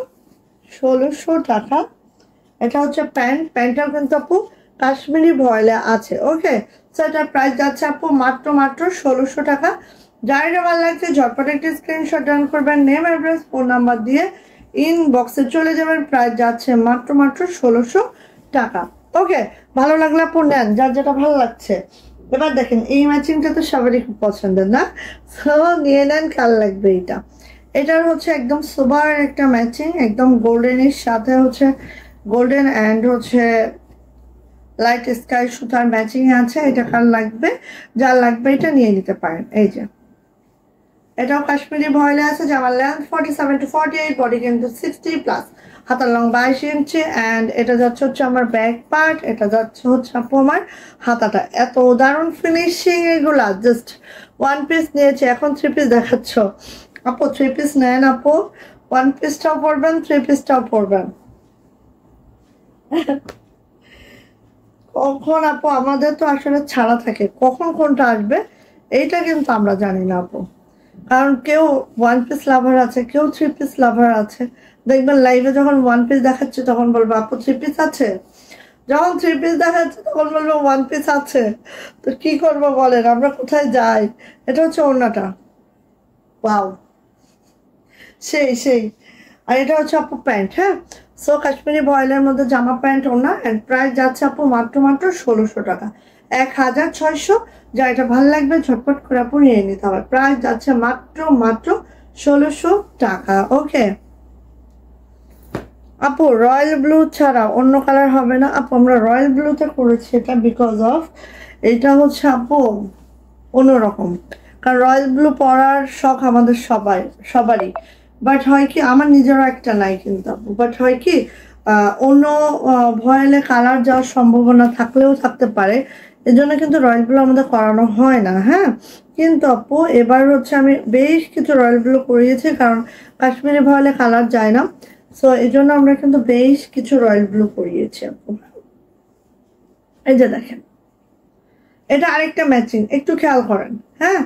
1600 টাকা। এটা হচ্ছে প্যান্ট, প্যান্টটাও কিন্তু আপু কাশ্মীরি ভয়েলে আছে। ওকে, সো এটার প্রাইস যাচ্ছে আপু মাত্র মাত্র 1600 টাকা। যার এটা ভালো লাগছে ঝটপট একটি স্ক্রিনশট ডাউন করবেন, নেম অ্যাড্রেস ফোন নাম্বার দিয়ে ইনবক্সে চলে যাবেন। প্রাইস যাচ্ছে মাত্র মাত্র 1600 টাকা। ওকে, ভালো লাগলে আপু নেন, যার যেটা ভালো লাগছে। এবার দেখেন এই ম্যাচিংটা তো সবারই খুব পছন্দের না, সো নিয়ে নেন কাল লাগবে এটা। এটার হচ্ছে একদম সুপার একটা ম্যাচিং, একদম গোল্ডেনের সাথে হচ্ছে গোল্ডেন অ্যান্ড হচ্ছে লাইট স্কাই সুতার ম্যাচিং আছে। এটা কার লাগবে, যার লাগবে এটা নিয়ে নিতে পারেন। এই যে এটাও কাশ্মীরি ভয়েলে আছে, জামার লেন্থ 47 to 48, বডি কিন্তু 60+, হাতার লং 22 ইঞ্চি। অ্যান্ড এটা যাচ্ছে হচ্ছে আমার ব্যাক পার্ট, এটা যাচ্ছে হচ্ছে আপু আমার হাতাটা। এত দারুণ ফিনিশিং এগুলা, জাস্ট 1 পিস নিয়েছি, এখন 3 পিস দেখাচ্ছ আপু। 3 পিস নেন আপু, 1 পিসটাও পরবেন 3 পিসটাও পরবেন। কখন আপু আমাদের তো আসলে ছাড়া থাকে, কখন কোনটা আসবে এইটা কিন্তু আমরা জানি না আপু। কারণ কেউ 1 পিস লাভার আছে, কেউ 3 পিস লাভার আছে। দেখবেন লাইভে যখন 1 পিস দেখাচ্ছে তখন বলবো আপু 3 পিস আছে, যখন 3 পিস দেখাচ্ছে তখন বলবো 1 পিস আছে। তো কি করবো বলেন, আমরা কোথায় যাই। এটা হচ্ছে ওড়নাটা, ওয়াও সেই সেই। আর এটা হচ্ছে আপু প্যান্ট, হ্যাঁ। সো কাশ্মীরি ভয়েলের মধ্যে জামা প্যান্ট ওড়না, অ্যান্ড প্রাইস যাচ্ছে আপু মাত্র মাত্র 1600 টাকা, 1600। যা এটা ভালো লাগবে ঝটপট করে আপু নিয়ে নিতে হবে। প্রাইস যাচ্ছে মাত্র মাত্র 1600 টাকা। ওকে আপু, রয়্যাল ব্লু ছাড়া অন্য কালার হবে না আপু। আমরা রয়্যাল ব্লুতে করেছি এটা বিকজ অফ এটা হচ্ছে আপু অন্যরকম। কারণ রয়্যাল ব্লু পরার শখ আমাদের সবারই। বাট হয় কি, আমার নিজেরও একটা নাই কিন্তু আপু, বাট হয় কি অন্য ভয়েলে কালার যাওয়ার সম্ভাবনা থাকলেও থাকতে পারে, এজন্য কিন্তু রয়্যাল ব্লু আমাদের করানো হয় না। হ্যাঁ, কিন্তু আপু এবার হচ্ছে আমি বেশ কিছু রয়্যাল ব্লু করিয়েছি, কারণ কাশ্মীরি ভয়েলে কালার যায় না। সো এই জন্য আমরা কিন্তু বেশ কিছু রয়্যাল ব্লু করিয়েছি আপু। এই যে দেখেন, এটা আরেকটা ম্যাচিং, একটু খেয়াল করেন। হ্যাঁ,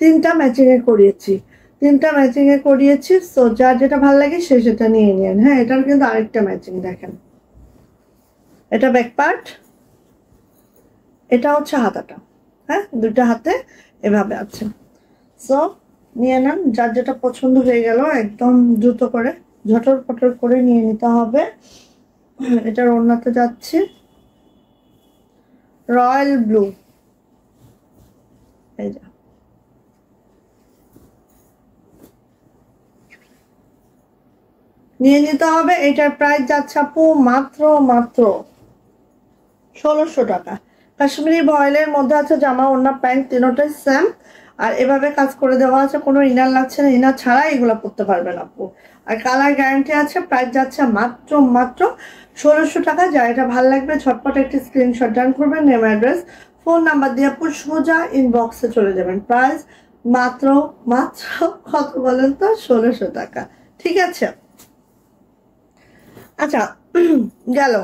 3টা ম্যাচিং এ করিয়েছি, 3টা ম্যাচিং এ করিয়েছি। সো যার যেটা ভালো লাগে সে সেটা নিয়ে নেন। হ্যাঁ, এটার কিন্তু আরেকটা ম্যাচিং দেখেন, এটা ব্যাক পার্ট, এটা হচ্ছে হাতাটা। হ্যাঁ, দুইটা হাতে এভাবে আছে। সো নিয়ে নেন, যার যেটা পছন্দ হয়ে গেল একদম দ্রুত করে ঝটর পটর করে নিয়ে নিতে হবে। এটার ওড়নাতে যাচ্ছে রয়্যাল ব্লু, এই যে নিয়ে নিতে হবে। এটার প্রাইস যাচ্ছে আপু মাত্র মাত্র 1600 টাকা। কাশ্মীরি ভয়েলের মধ্যে আছে জামা ওড়না প্যান্ট, তিনোটাই সেম। আর এভাবে কাজ করে দেওয়া আছে, কোনো ইনার লাগছে না, ইনার ছাড়া এগুলো পরতে পারবেন আপু। আর কালার গ্যারান্টি আছে। প্রাইস যাচ্ছে মাত্র মাত্র 1600 টাকা। যা এটা ভালো লাগবে ঝটপট একটি স্ক্রিনশট ডান করবেন, নেম অ্যাড্রেস ফোন নাম্বার দিয়ে আপু সোজা ইনবক্সে চলে যাবেন। প্রাইস মাত্র মাত্র কত বলেন তো, 1600 টাকা। ঠিক আছে, আচ্ছা গেল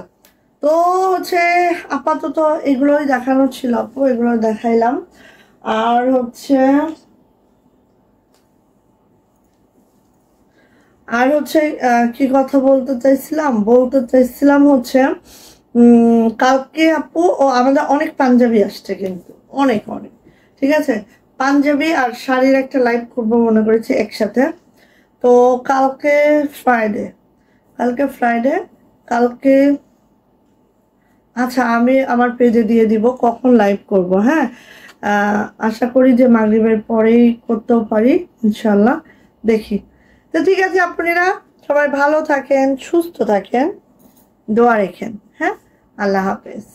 তো হচ্ছে আপাতত এগুলোই দেখানো ছিল আপু, এগুলো দেখাইলাম। আর হচ্ছে আর হচ্ছে কি কথা বলতে চাইছিলাম হচ্ছে কালকে আপু ও আমাদের অনেক পাঞ্জাবি আসছে, কিন্তু অনেক অনেক, ঠিক আছে, পাঞ্জাবি আর শাড়ির একটা লাইভ করবো মনে করেছি একসাথে। তো কালকে ফ্রাইডে, কালকে কালকে, আচ্ছা আমি আমার পেজে দিয়ে দিব কখন লাইভ করব। হ্যাঁ, আশা করি যে মাগরিবের পরেই করতেও পারি ইনশাল্লাহ, দেখি। তো ঠিক আছে আপনারা সবাই ভালো থাকেন, সুস্থ থাকেন, দোয়া রেখেন। হ্যাঁ, আল্লাহ হাফেজ।